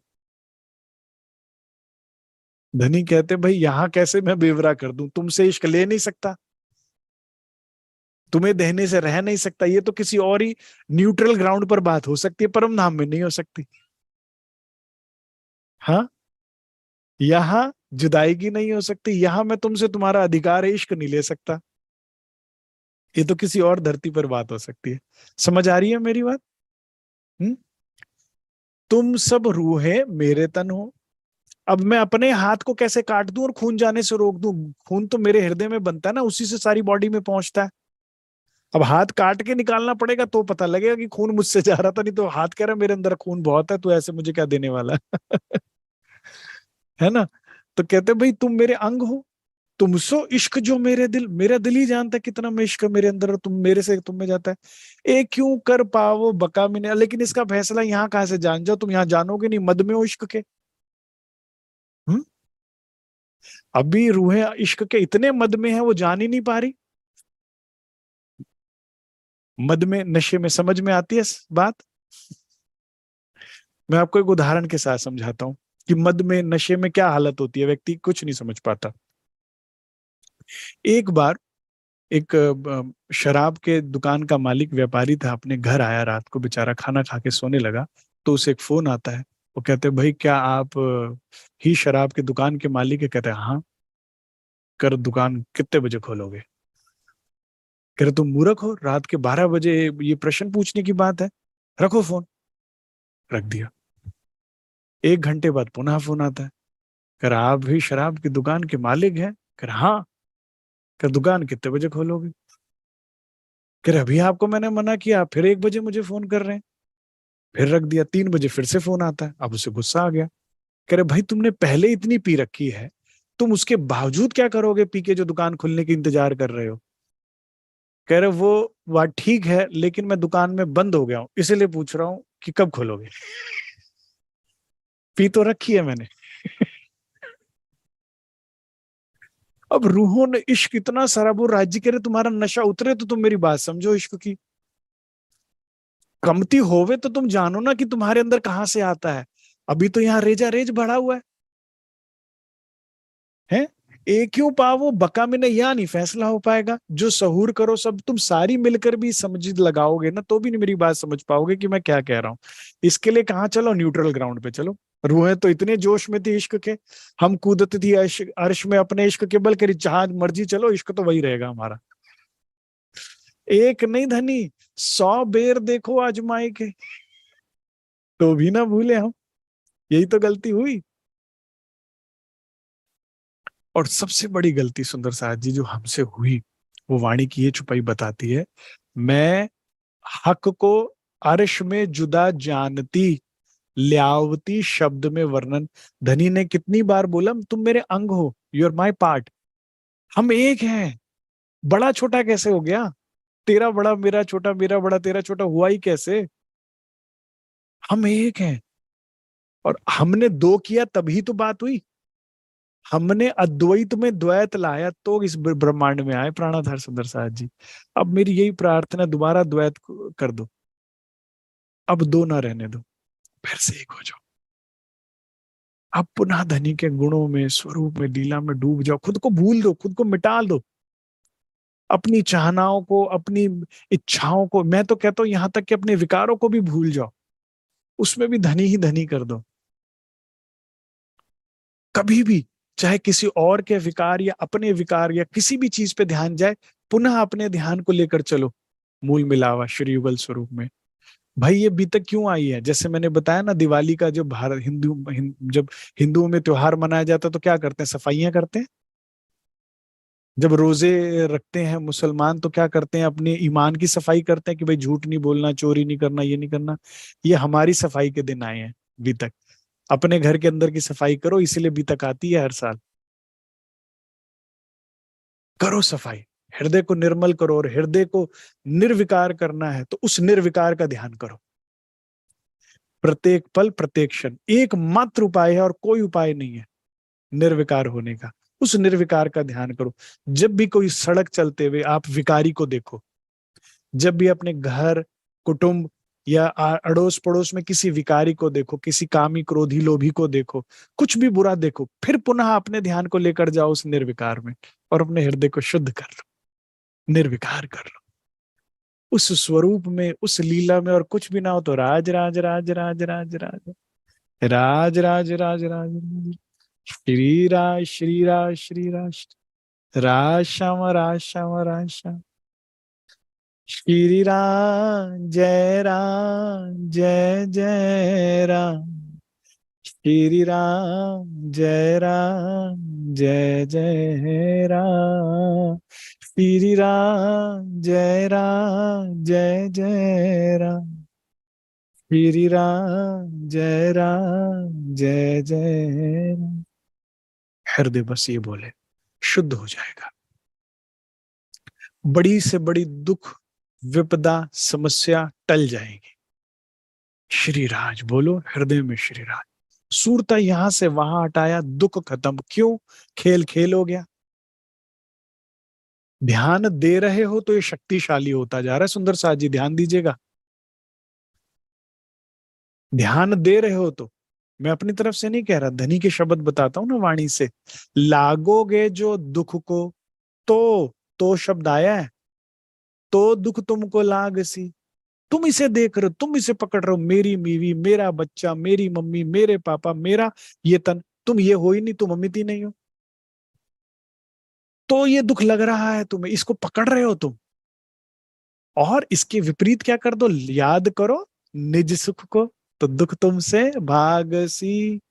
धनी कहते भाई यहाँ कैसे मैं बेवरा कर दूं, तुमसे इश्क ले नहीं सकता, तुम्हें देने से रह नहीं सकता, ये तो किसी और ही न्यूट्रल ग्राउंड पर बात हो सकती है, परम धाम में नहीं हो सकती। हाँ, यहाँ जुदाई की नहीं हो सकती, यहाँ मैं तुमसे तुम्हारा अधिकार है इश्क नहीं ले सकता, ये तो किसी और धरती पर बात हो सकती है। समझ आ रही है मेरी बात? हम्म? तुम सब रूहें मेरे तन हो। अब मैं अपने हाथ को कैसे काट दूं और खून जाने से रोक दूं? खून तो मेरे हृदय में बनता है ना, उसी से सारी बॉडी में पहुंचता है। अब हाथ काट के निकालना पड़ेगा तो पता लगेगा कि खून मुझसे जा रहा था, नहीं तो हाथ कह रहा है मेरे अंदर खून बहुत है, तो ऐसे मुझे क्या देने वाला है? है ना? तो कहते भाई तुम मेरे अंग हो, तुम सो इश्क जो मेरे दिल, मेरा दिल ही जानता है कितना मैं इश्क मेरे अंदर, तुम मेरे से तुम में जाता है। ए क्यों कर पावो बका मिने, लेकिन इसका फैसला यहाँ कहाँ से जान जाओ, तुम यहाँ जानोगे नहीं, मद में हो इश्क के। हम्म? अभी रूहें इश्क के इतने मद में है वो जान ही नहीं पा रही। मद में, नशे में, समझ में आती है बात? मैं आपको एक उदाहरण के साथ समझाता हूँ कि मद में, नशे में क्या हालत होती है, व्यक्ति कुछ नहीं समझ पाता। एक बार एक शराब के दुकान का मालिक व्यापारी था, अपने घर आया रात को, बेचारा खाना खा के सोने लगा, तो उसे एक फोन आता है। वो कहते हैं भाई क्या आप ही शराब की दुकान के मालिक है? कहते हैं हाँ। कर दुकान कितने बजे खोलोगे? कह रहे तुम मूर्ख हो, रात के 12 बजे ये प्रश्न पूछने की बात है, रखो फोन। रख दिया। 1 घंटे बाद पुनः फोन आता है। कर आप भी शराब की दुकान के मालिक हैं? कर हाँ। कर दुकान कितने बजे खोलोगे? कर अभी आपको मैंने मना किया, आप फिर 1 बजे मुझे फोन कर रहे हैं। फिर रख दिया। 3 बजे फिर से फोन आता है, अब उसे गुस्सा आ गया। कह रहे भाई तुमने पहले इतनी पी रखी है, तुम उसके बावजूद क्या करोगे पी के जो दुकान खुलने की इंतजार कर रहे हो? कह रहे वो बात ठीक है, लेकिन मैं दुकान में बंद हो गया हूं, इसीलिए पूछ रहा हूँ कि कब खोलोगे। पी तो रखी है मैंने। अब रूहों ने इश्क इतना सारा, वो राज्य कह रहे तुम्हारा नशा उतरे तो तुम मेरी बात समझो इश्क की। कमती होवे तो तुम जानो ना कि तुम्हारे अंदर कहां से आता है। अभी तो यहाँ रेजा रेज बढ़ा हुआ है। एक क्यों पावो बका में नहीं, यहाँ नहीं फैसला हो पाएगा। जो सहूर करो सब, तुम सारी मिलकर भी समझ लगाओगे ना तो भी नहीं मेरी बात समझ पाओगे कि मैं क्या कह रहा हूं। इसके लिए कहाँ चलो, न्यूट्रल ग्राउंड पे चलो। रूहें तो इतने जोश में थी इश्क के, हम कूदती थी अर्श में अपने इश्क के बल, करी जहां मर्जी चलो, इश्क तो वही रहेगा हमारा। एक नहीं धनी, 100 बेर देखो आजमाई के, तो भी ना भूले हम। यही तो गलती हुई। और सबसे बड़ी गलती सुंदर साथ जी जो हमसे हुई, वो वाणी की ये छुपाई बताती है। मैं हक को अर्श में जुदा जानती, ल्यावती शब्द में वर्णन। धनी ने कितनी बार बोला तुम मेरे अंग हो, यू आर माई पार्ट, हम एक हैं। बड़ा छोटा कैसे हो गया? तेरा बड़ा मेरा छोटा, मेरा बड़ा तेरा छोटा हुआ ही कैसे? हम एक हैं। और हमने दो किया तभी तो बात हुई। हमने अद्वैत में द्वैत लाया तो इस ब्रह्मांड में आए प्राणाधार सुंदर साथ जी। अब मेरी यही प्रार्थना, दोबारा द्वैत कर दो, अब दो ना रहने दो, फिर से एक हो जाओ। अब पुनः धनी के गुणों में, स्वरूप में, लीला में डूब जाओ, खुद को भूल दो, खुद को मिटा दो, अपनी चाहनाओं को, अपनी इच्छाओं को, मैं तो कहता हूं यहां तक कि अपने विकारों को भी भूल जाओ, उसमें भी धनी ही धनी कर दो। कभी भी चाहे किसी और के विकार या अपने विकार या किसी भी चीज पे ध्यान जाए, पुनः अपने ध्यान को लेकर चलो मूल मिलावा श्री युगल स्वरूप में। भाई ये बीतक क्यों आई है? जैसे मैंने बताया ना, दिवाली का जो भारत जब हिंदुओं में त्योहार मनाया जाता है तो क्या करते हैं? सफाइयां करते हैं। जब रोजे रखते हैं मुसलमान तो क्या करते हैं? अपने ईमान की सफाई करते हैं कि भाई झूठ नहीं बोलना, चोरी नहीं करना, ये नहीं करना। ये हमारी सफाई के दिन आए हैं बीतक। अपने घर के अंदर की सफाई करो, इसीलिए बीतक आती है हर साल। करो सफाई, हृदय को निर्मल करो, और हृदय को निर्विकार करना है तो उस निर्विकार का ध्यान करो। प्रत्येक पल, प्रत्येक क्षण एकमात्र उपाय है और कोई उपाय नहीं है निर्विकार होने का। उस निर्विकार का ध्यान करो। जब भी कोई सड़क चलते हुए आप विकारी को देखो, जब भी अपने घर, कुटुंब या अड़ोस पड़ोस में किसी विकारी को देखो, किसी कामी क्रोधी लोभी को देखो, कुछ भी बुरा देखो, फिर पुनः अपने ध्यान को लेकर जाओ उस निर्विकार में और अपने हृदय को शुद्ध कर लो, निर्विकार कर लो उस स्वरूप में, उस लीला में। और कुछ भी ना हो तो राज राज राज राज राज राज राज राज राज राज श्री राज श्री राज श्री राज राज श्याम राज श्याम राज श्याम श्री राम जय जय राम श्री राम जय जय राम श्री राम जय जय राम श्री राम जय जय राम। हृदय बस ये बोले, शुद्ध हो जाएगा। बड़ी से बड़ी दुख, विपदा, समस्या टल जाएगी। श्री राज बोलो हृदय में, श्री राज। सूरता यहां से वहां हटाया, दुख खत्म। क्यों? खेल खेल हो गया। ध्यान दे रहे हो तो ये शक्तिशाली होता जा रहा है। सुंदर साथ जी ध्यान दीजिएगा, ध्यान दे रहे हो तो, मैं अपनी तरफ से नहीं कह रहा, धनी के शब्द बताता हूं ना वाणी से। लागोगे जो दुख को, तो शब्द आया है, तो दुख तुमको लाग सी। तुम इसे देख रहे हो, तुम इसे पकड़ रहे हो, मेरी बीवी, मेरा बच्चा, मेरी मम्मी, मेरे पापा, मेरा ये तन। तुम ये हो ही नहीं, तुम अमित ही नहीं हो, तो ये दुख लग रहा है तुम्हें, इसको पकड़ रहे हो तुम। और इसके विपरीत क्या कर दो? याद करो निज सुख को, तो दुख तुमसे भागसी।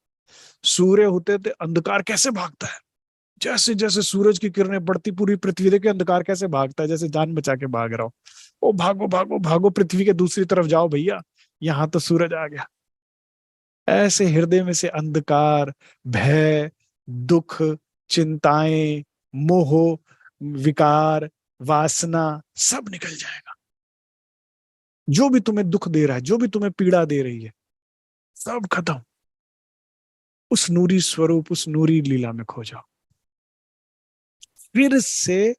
सूर्य होते थे, अंधकार कैसे भागता है? जैसे जैसे सूरज की किरणें बढ़ती, पूरी पृथ्वी देखे अंधकार कैसे भागता है, जैसे जान बचा के भाग रहा हो। ओ भागो भागो भागो, पृथ्वी के दूसरी तरफ जाओ भैया, यहां तो सूरज आ गया। ऐसे हृदय में से अंधकार, भय, दुख, चिंताएं, मोह, विकार, वासना सब निकल जाएगा। जो भी तुम्हें दुख दे रहा है, जो भी तुम्हें पीड़ा दे रही है, सब खत्म। उस नूरी स्वरूप, उस नूरी लीला में खो जाओ। फिर से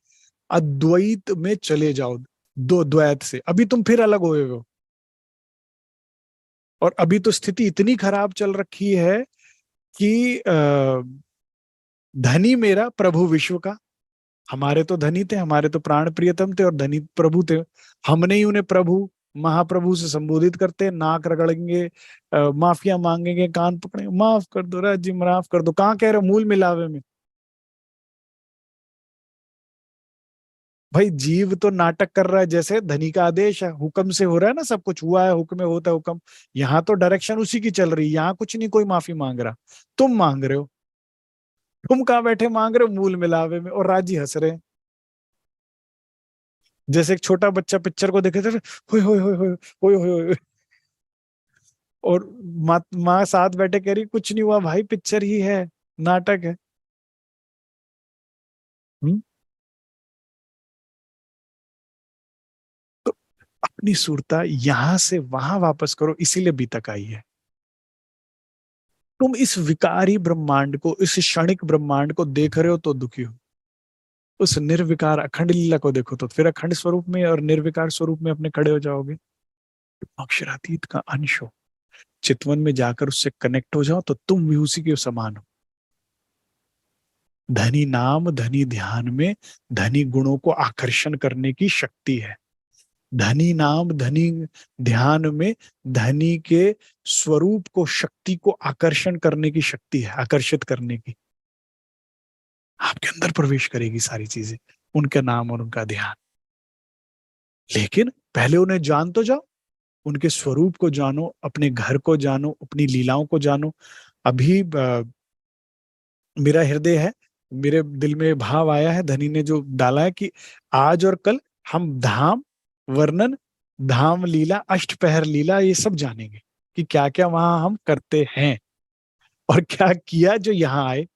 अद्वैत में चले जाओ। दो द्वैत से अभी तुम फिर अलग हुए हो, और अभी तो स्थिति इतनी खराब चल रखी है कि धनी मेरा, प्रभु विश्व का। हमारे तो धनी थे, हमारे तो प्राण प्रियतम थे और धनी प्रभु थे। हमने ही उन्हें प्रभु, महाप्रभु से संबोधित करते, नाक रगड़ेंगे, माफिया मांगेंगे, कान पकड़ेंगे, माफ कर दो राज जी, माफ कर दो। कहाँ कह रहे हो मूल मिलावे में? भाई जीव तो नाटक कर रहा है, जैसे धनी का आदेश है, हुक्म से हो रहा है ना, सब कुछ हुआ है, हुक्म में होता है हुक्म। यहाँ तो डायरेक्शन उसी की चल रही है, यहाँ कुछ नहीं कोई माफी मांग रहा। तुम मांग रहे हो, तुम कहाँ बैठे मांग रहे हो मूल मिलावे में, और राजी हंस रहे हैं। जैसे एक छोटा बच्चा पिक्चर को देखे थे, होय होय होय होय होय होय होय, और माँ साथ बैठे कह रही कुछ नहीं हुआ भाई, पिक्चर ही है, नाटक है। हम्म? तो अपनी सुरता यहां से वहां वापस करो, इसीलिए बीतक आई है। तुम इस विकारी ब्रह्मांड को, इस क्षणिक ब्रह्मांड को देख रहे हो तो दुखी हो। उस निर्विकार अखंड लीला को देखो तो फिर अखंड स्वरूप में और निर्विकार स्वरूप में अपने खड़े हो जाओगे। अक्षरातीत का अंश हो, चितवन में जाकर उससे कनेक्ट हो जाओ तो तुम भी उसी के समान हो। धनी नाम धनी ध्यान में धनी गुणों को आकर्षण करने की शक्ति है। धनी नाम धनी ध्यान में धनी के स्वरूप को, शक्ति को आकर्षण करने की शक्ति है, आकर्षित करने की। आपके अंदर प्रवेश करेगी सारी चीजें, उनका नाम और उनका ध्यान। लेकिन पहले उन्हें जान तो जाओ, उनके स्वरूप को जानो, अपने घर को जानो, अपनी लीलाओं को जानो। अभी मेरा हृदय है, मेरे दिल में भाव आया है, धनी ने जो डाला है कि आज और कल हम धाम वर्णन, धाम लीला, अष्टपहर लीला, ये सब जानेंगे कि क्या क्या वहां हम करते हैं और क्या किया जो यहाँ आए।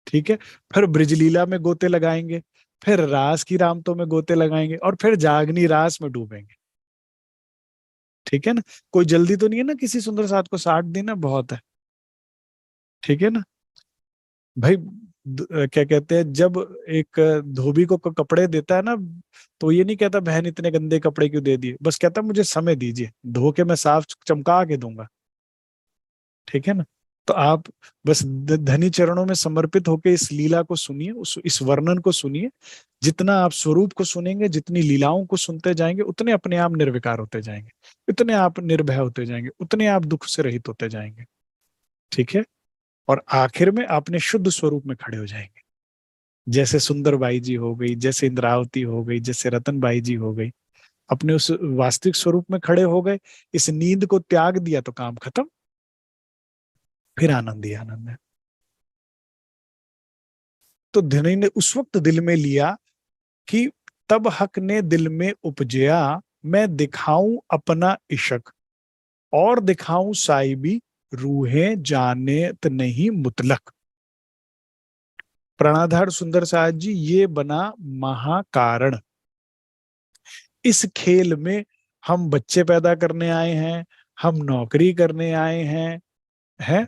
ठीक है। फिर ब्रिजलीला में गोते लगाएंगे, फिर रास की रामतों में गोते लगाएंगे, और फिर जागनी रास में डूबेंगे। ठीक है ना। कोई जल्दी तो नहीं है ना, किसी सुंदर साथ को 60 दिन है, बहुत है। ठीक है ना भाई। क्या कहते हैं, जब एक धोबी को कपड़े देता है ना, तो ये नहीं कहता बहन इतने गंदे कपड़े क्यों दे दिए, बस कहता मुझे समय दीजिए, धो के मैं साफ चमका के दूंगा। ठीक है ना। तो आप बस धनी चरणों में समर्पित होकर इस लीला को सुनिए, उस इस वर्णन को सुनिए। जितना आप स्वरूप को सुनेंगे, जितनी लीलाओं को सुनते जाएंगे, उतने अपने आप निर्विकार होते जाएंगे, उतने आप निर्भय होते जाएंगे, उतने आप दुख से रहित होते जाएंगे। ठीक है। और आखिर में अपने शुद्ध स्वरूप में खड़े हो जाएंगे, जैसे सुंदरबाई जी हो गई, जैसे इंद्रावती हो गई, जैसे रतनबाई जी हो गई। अपने उस वास्तविक स्वरूप में खड़े हो गए, इस नींद को त्याग दिया तो काम खत्म, फिर आनंद ही आनंद है। तो धनी ने उस वक्त दिल में लिया कि तब हक ने दिल में उपजया, मैं दिखाऊं अपना इशक, और दिखाऊं साहिबी, रूहें जाने त नहीं मुतलक। प्राणाधार सुंदर साहब जी, ये बना महाकारण। इस खेल में हम बच्चे पैदा करने आए हैं, हम नौकरी करने आए हैं,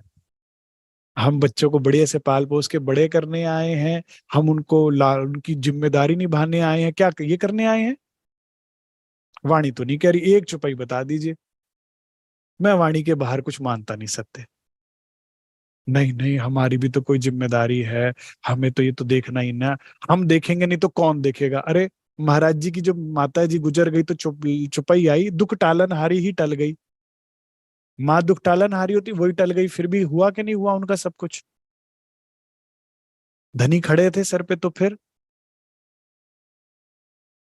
हम बच्चों को बढ़िया से पाल पोस के बड़े करने आए हैं, हम उनकी जिम्मेदारी निभाने आए हैं, क्या ये करने आए हैं? वाणी तो नहीं कह रही, एक चुपाई बता दीजिए। मैं वाणी के बाहर कुछ मानता नहीं सकते। नहीं नहीं, हमारी भी तो कोई जिम्मेदारी है, हमें तो ये तो देखना ही ना। हम देखेंगे नहीं तो कौन देखेगा? अरे महाराज जी की जो माता जी गुजर गई तो चुपाई आई, दुख टालन हारी ही टल गई। माँ दुख टालन हारी होती वही टल गई, फिर भी हुआ कि नहीं हुआ उनका सब कुछ? धनी खड़े थे सर पे, तो फिर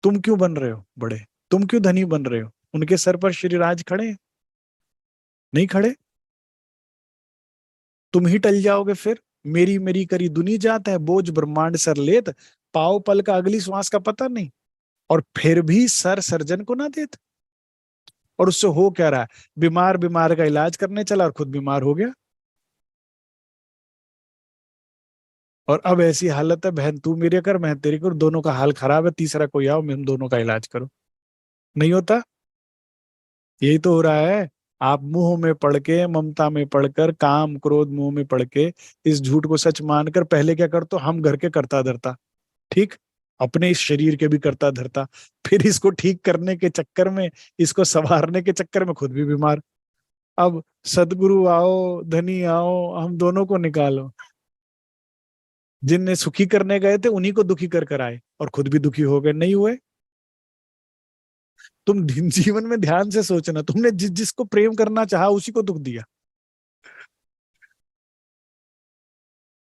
तुम क्यों बन रहे हो बड़े? तुम क्यों धनी बन रहे हो? उनके सर पर श्री राज खड़े हैं? नहीं खड़े। तुम ही टल जाओगे फिर। मेरी मेरी करी दुनी जात है, बोझ ब्रह्मांड सर लेत, पाव पल का अगली श्वास का पता नहीं। और फिर भी सर सर्जन को ना देते। और उससे हो क्या रहा है? बीमार बीमार का इलाज करने चला और खुद बीमार हो गया। और अब ऐसी हालत है, बहन तू मेरे कर मैं तेरी कर, दोनों का हाल खराब है, तीसरा कोई आओ हम दोनों का इलाज करो। नहीं होता। यही तो हो रहा है। आप मुंह में पड़ के, ममता में पड़कर, काम क्रोध मुंह में पड़ के, इस झूठ को सच मानकर पहले क्या कर, तो हम घर के करता धरता। ठीक। अपने इस शरीर के भी करता धरता, फिर इसको ठीक करने के चक्कर में, इसको संवारने के चक्कर में खुद भी बीमार। अब सदगुरु आओ, धनी आओ, हम दोनों को निकालो। जिनने सुखी करने गए थे उन्हीं को दुखी कर कर आए और खुद भी दुखी हो गए, नहीं हुए। तुम जीवन में ध्यान से सोचना, तुमने जिसको प्रेम करना चाहा उसी को दुख दिया।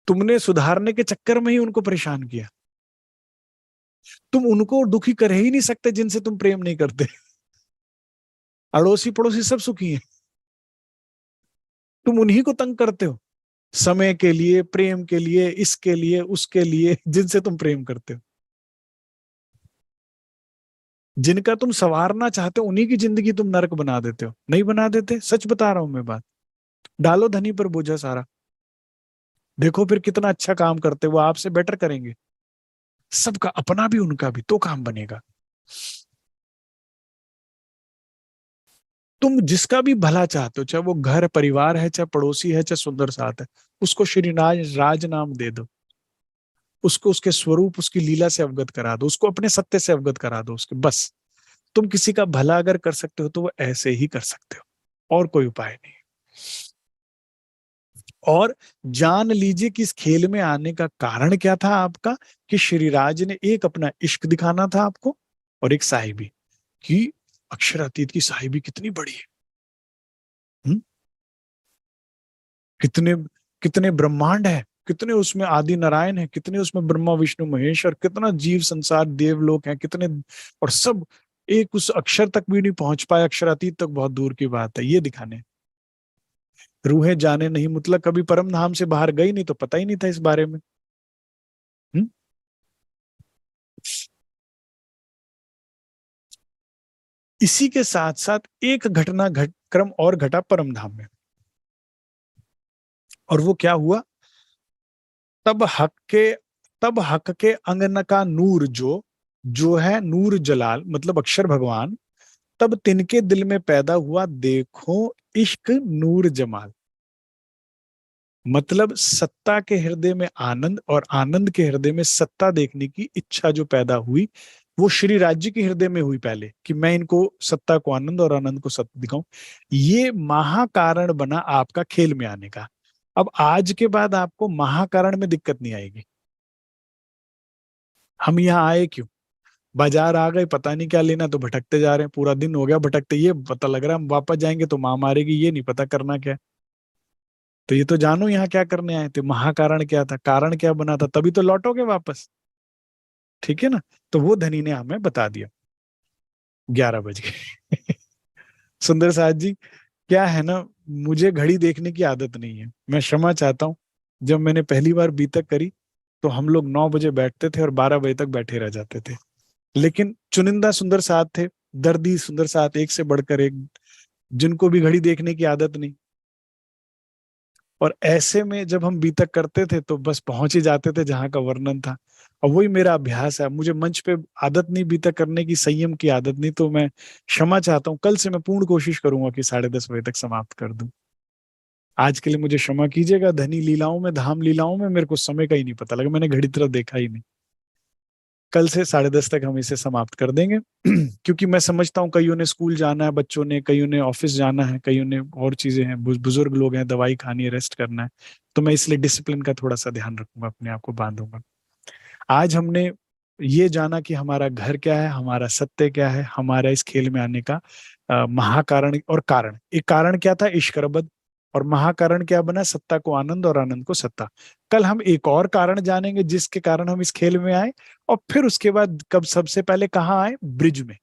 तुमने सुधारने के चक्कर में ही उनको परेशान किया। तुम उनको दुखी कर ही नहीं सकते जिनसे तुम प्रेम नहीं करते। अड़ोसी पड़ोसी सब सुखी हैं, तुम उन्हीं को तंग करते हो, समय के लिए, प्रेम के लिए, इसके लिए उसके लिए, जिनसे तुम प्रेम करते हो। जिनका तुम संवारना चाहते हो उन्हीं की जिंदगी तुम नरक बना देते हो। नहीं बना देते, सच बता रहा हूं मैं बात। डालो धनी पर बोझा सारा, देखो फिर कितना अच्छा काम करते, वो आपसे बेटर करेंगे। सबका अपना भी उनका भी तो काम बनेगा। तुम जिसका भी भला चाहते हो, चाहे वो घर परिवार है, चाहे पड़ोसी है, चाहे सुंदर साथ है, उसको श्री राज राज नाम दे दो। उसको उसके स्वरूप, उसकी लीला से अवगत करा दो, उसको अपने सत्य से अवगत करा दो उसके, बस। तुम किसी का भला अगर कर सकते हो तो वो ऐसे ही कर सकते हो, और कोई उपाय नहीं। और जान लीजिए कि इस खेल में आने का कारण क्या था आपका, कि श्रीराज ने एक अपना इश्क दिखाना था आपको, और एक साहिबी, कि अक्षरातीत की साहिबी कितनी बड़ी है। हुँ? कितने कितने ब्रह्मांड है, कितने उसमें आदि नारायण है, कितने उसमें ब्रह्मा विष्णु महेश, और कितना जीव संसार देवलोक है कितने, और सब एक उस अक्षर तक भी नहीं पहुंच पाए, अक्षरातीत तक बहुत दूर की बात है, ये दिखाने। रूहें जाने नहीं, मतलब कभी परम धाम से बाहर गई नहीं तो पता ही नहीं था इस बारे में। हुँ? इसी के साथ साथ एक घटना घट क्रम और घटा परम धाम में। और वो क्या हुआ, तब हक के तब हक के अंगन का नूर, जो है नूर जलाल, मतलब अक्षर भगवान, तब तिनके दिल में पैदा हुआ, देखो इश्क नूर जमाल। मतलब सत्ता के हृदय में आनंद, और आनंद के हृदय में सत्ता देखने की इच्छा जो पैदा हुई, वो श्री राज्य के हृदय में हुई पहले, कि मैं इनको सत्ता को आनंद और आनंद को सत्य दिखाऊं। ये महाकारण बना आपका खेल में आने का। अब आज के बाद आपको महाकारण में दिक्कत नहीं आएगी। हम यहाँ आए क्यों, बाजार आ गए, पता नहीं क्या लेना, तो भटकते जा रहे हैं, पूरा दिन हो गया भटकते, ये पता लग रहा है हम वापस जाएंगे तो माँ मारेगी, ये नहीं पता करना क्या है। तो ये तो जानो यहाँ क्या करने आए थे, महाकारण क्या था, कारण क्या बना था, तभी तो लौटोगे वापस। ठीक है ना। तो वो धनी ने हमें बता दिया। 11 बज गए। सुंदर साथ जी, क्या है ना, मुझे घड़ी देखने की आदत नहीं है, मैं क्षमा चाहता हूँ। जब मैंने पहली बार बीतक करी तो हम लोग 9 बजे बैठते थे और 12 बजे तक बैठे रह जाते थे। लेकिन चुनिंदा सुंदर साथ थे, दर्दी सुंदर साथ एक से बढ़कर एक, जिनको भी घड़ी देखने की आदत नहीं। और ऐसे में जब हम बीतक करते थे तो बस पहुंच ही जाते थे जहां का वर्णन था। और वही मेरा अभ्यास है, मुझे मंच पे आदत नहीं बीतक करने की, संयम की आदत नहीं, तो मैं क्षमा चाहता हूँ। कल से मैं पूर्ण कोशिश करूंगा कि 10:30 बजे तक समाप्त कर दूं। आज के लिए मुझे क्षमा कीजिएगा, धनी लीलाओं में, धाम लीलाओं में मेरे को समय का ही नहीं पता लगा, मैंने घड़ी तरफ देखा ही नहीं। कल से 10:30 तक हम इसे समाप्त कर देंगे। क्योंकि मैं समझता हूँ कईयों ने स्कूल जाना है, बच्चों ने, कईयों ने ऑफिस जाना है, कईयों ने और चीजें हैं, बुजुर्ग लोग हैं, दवाई खानी है, रेस्ट करना है। तो मैं इसलिए डिसिप्लिन का थोड़ा सा ध्यान रखूंगा, अपने आप को बांधूंगा। आज हमने ये जाना कि हमारा घर क्या है, हमारा सत्य क्या है, हमारा इस खेल में आने का महाकारण और कारण। एक कारण क्या था, इश्करबद, और महाकारण क्या बना, सत्ता को आनंद और आनंद को सत्ता। कल हम एक और कारण जानेंगे जिसके कारण हम इस खेल में आए, और फिर उसके बाद कब सबसे पहले कहाँ आए, ब्रिज में।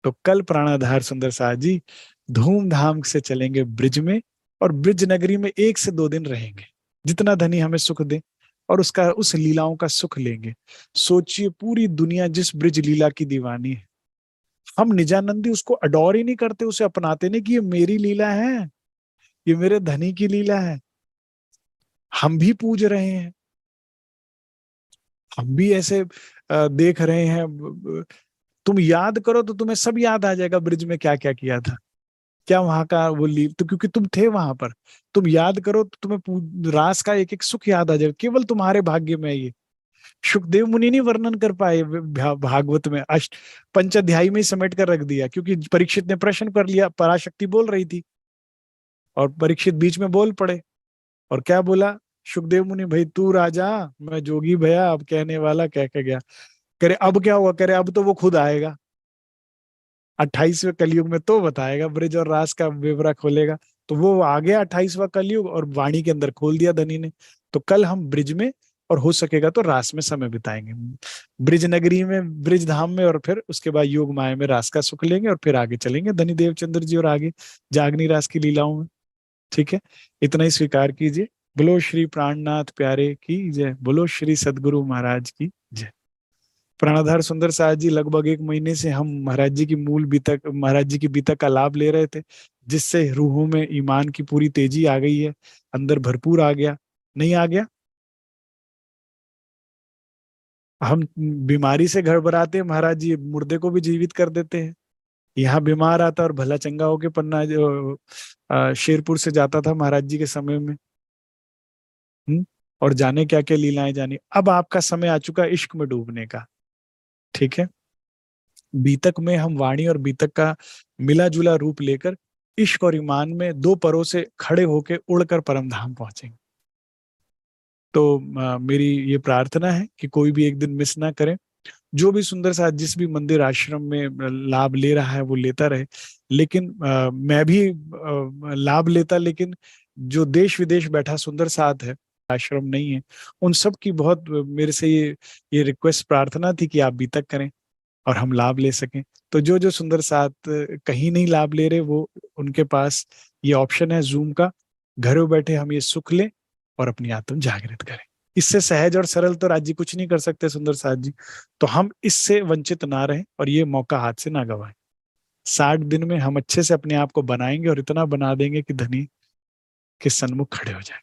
तो कल प्राणाधार सुंदर साथ जी धूमधाम से चलेंगे ब्रिज में, और ब्रिज नगरी में 1 से 2 दिन रहेंगे, जितना धनी हमें सुख दे, और उसका उस लीलाओं का सुख लेंगे। सोचिए पूरी दुनिया जिस ब्रिज लीला की दीवानी है, हम निजानंदी उसको अडोर ही नहीं करते, उसे अपनाते नहीं कि ये मेरी लीला है, ये मेरे धनी की लीला है। हम भी पूज रहे हैं, हम भी ऐसे देख रहे हैं। तुम याद करो तो तुम्हें सब याद आ जाएगा, ब्रिज में क्या क्या किया था, क्या वहां का वो लीव, तो क्योंकि तुम थे वहां पर। तुम याद करो तो तुम्हें रास का एक एक सुख याद आ जाएगा, केवल तुम्हारे भाग्य में है ये। सुखदेव मुनि नहीं वर्णन कर पाए भागवत में, अष्ट पंचाध्यायी में ही समेट कर रख दिया, क्योंकि परीक्षित ने प्रश्न कर लिया, पराशक्ति बोल रही थी, और परीक्षित बीच में बोल पड़े। और क्या बोला सुखदेव मुनि, भाई तू राजा, मैं जोगी भया, अब कहने वाला कह के गया। करे अब क्या हुआ, करे अब तो वो खुद आएगा 28वें कलयुग में, तो बताएगा ब्रिज और रास का विवरा खोलेगा। तो वो आ गया 28वां कलयुग, और वाणी के अंदर खोल दिया धनी ने। तो कल हम ब्रिज में, और हो सकेगा तो रास में समय बिताएंगे, ब्रिज नगरी में, ब्रिज धाम में, और फिर उसके बाद योग माया में रास का सुख लेंगे, और फिर आगे चलेंगे धनी देवचंद्र जी, और आगे जागनी रास की लीलाओं में। ठीक है, इतना ही स्वीकार कीजिए। बोलो श्री प्राणनाथ प्यारे की जय, बोलो श्री सदगुरु महाराज की जय। प्राणाधार सुंदर साहब जी, लगभग 1 महीने से हम महाराज जी की मूल बीतक, महाराज जी की बीतक का लाभ ले रहे थे, जिससे रूहों में ईमान की पूरी तेजी आ गई है, अंदर भरपूर आ गया। नहीं आ गया? हम बीमारी से घबराते हैं, महाराज जी मुर्दे को भी जीवित कर देते हैं। यहाँ बीमार आता और भला चंगा होके पन्ना जो शेरपुर से जाता था महाराज जी के समय में। हम्म। और जाने क्या क्या लीलाएं जानी। अब आपका समय आ चुका है इश्क में डूबने का। ठीक है। बीतक में हम वाणी और बीतक का मिला जुला रूप लेकर इश्क और ईमान में दो परों से खड़े होके उड़कर परम धाम पहुंचेंगे। तो मेरी ये प्रार्थना है कि कोई भी एक दिन मिस ना करें। जो भी सुंदर साथ जिस भी मंदिर आश्रम में लाभ ले रहा है वो लेता रहे। लेकिन मैं भी लाभ लेता, लेकिन जो देश विदेश बैठा सुंदर साथ है, आश्रम नहीं है, उन सब की बहुत मेरे से ये रिक्वेस्ट प्रार्थना थी कि आप भी तक करें और हम लाभ ले सकें। तो जो जो सुंदर साथ कहीं नहीं लाभ ले रहे, वो उनके पास ये ऑप्शन है जूम का। घर बैठे हम ये सुख लें और अपनी आत्म जागृत करें। इससे सहज और सरल तो राज्य कुछ नहीं कर सकते सुंदर साथ जी। तो हम इससे वंचित ना रहें और ये मौका हाथ से ना गवाएं। 60 दिन में हम अच्छे से अपने आप को बनाएंगे और इतना बना देंगे कि धनी के सन्मुख खड़े हो जाए।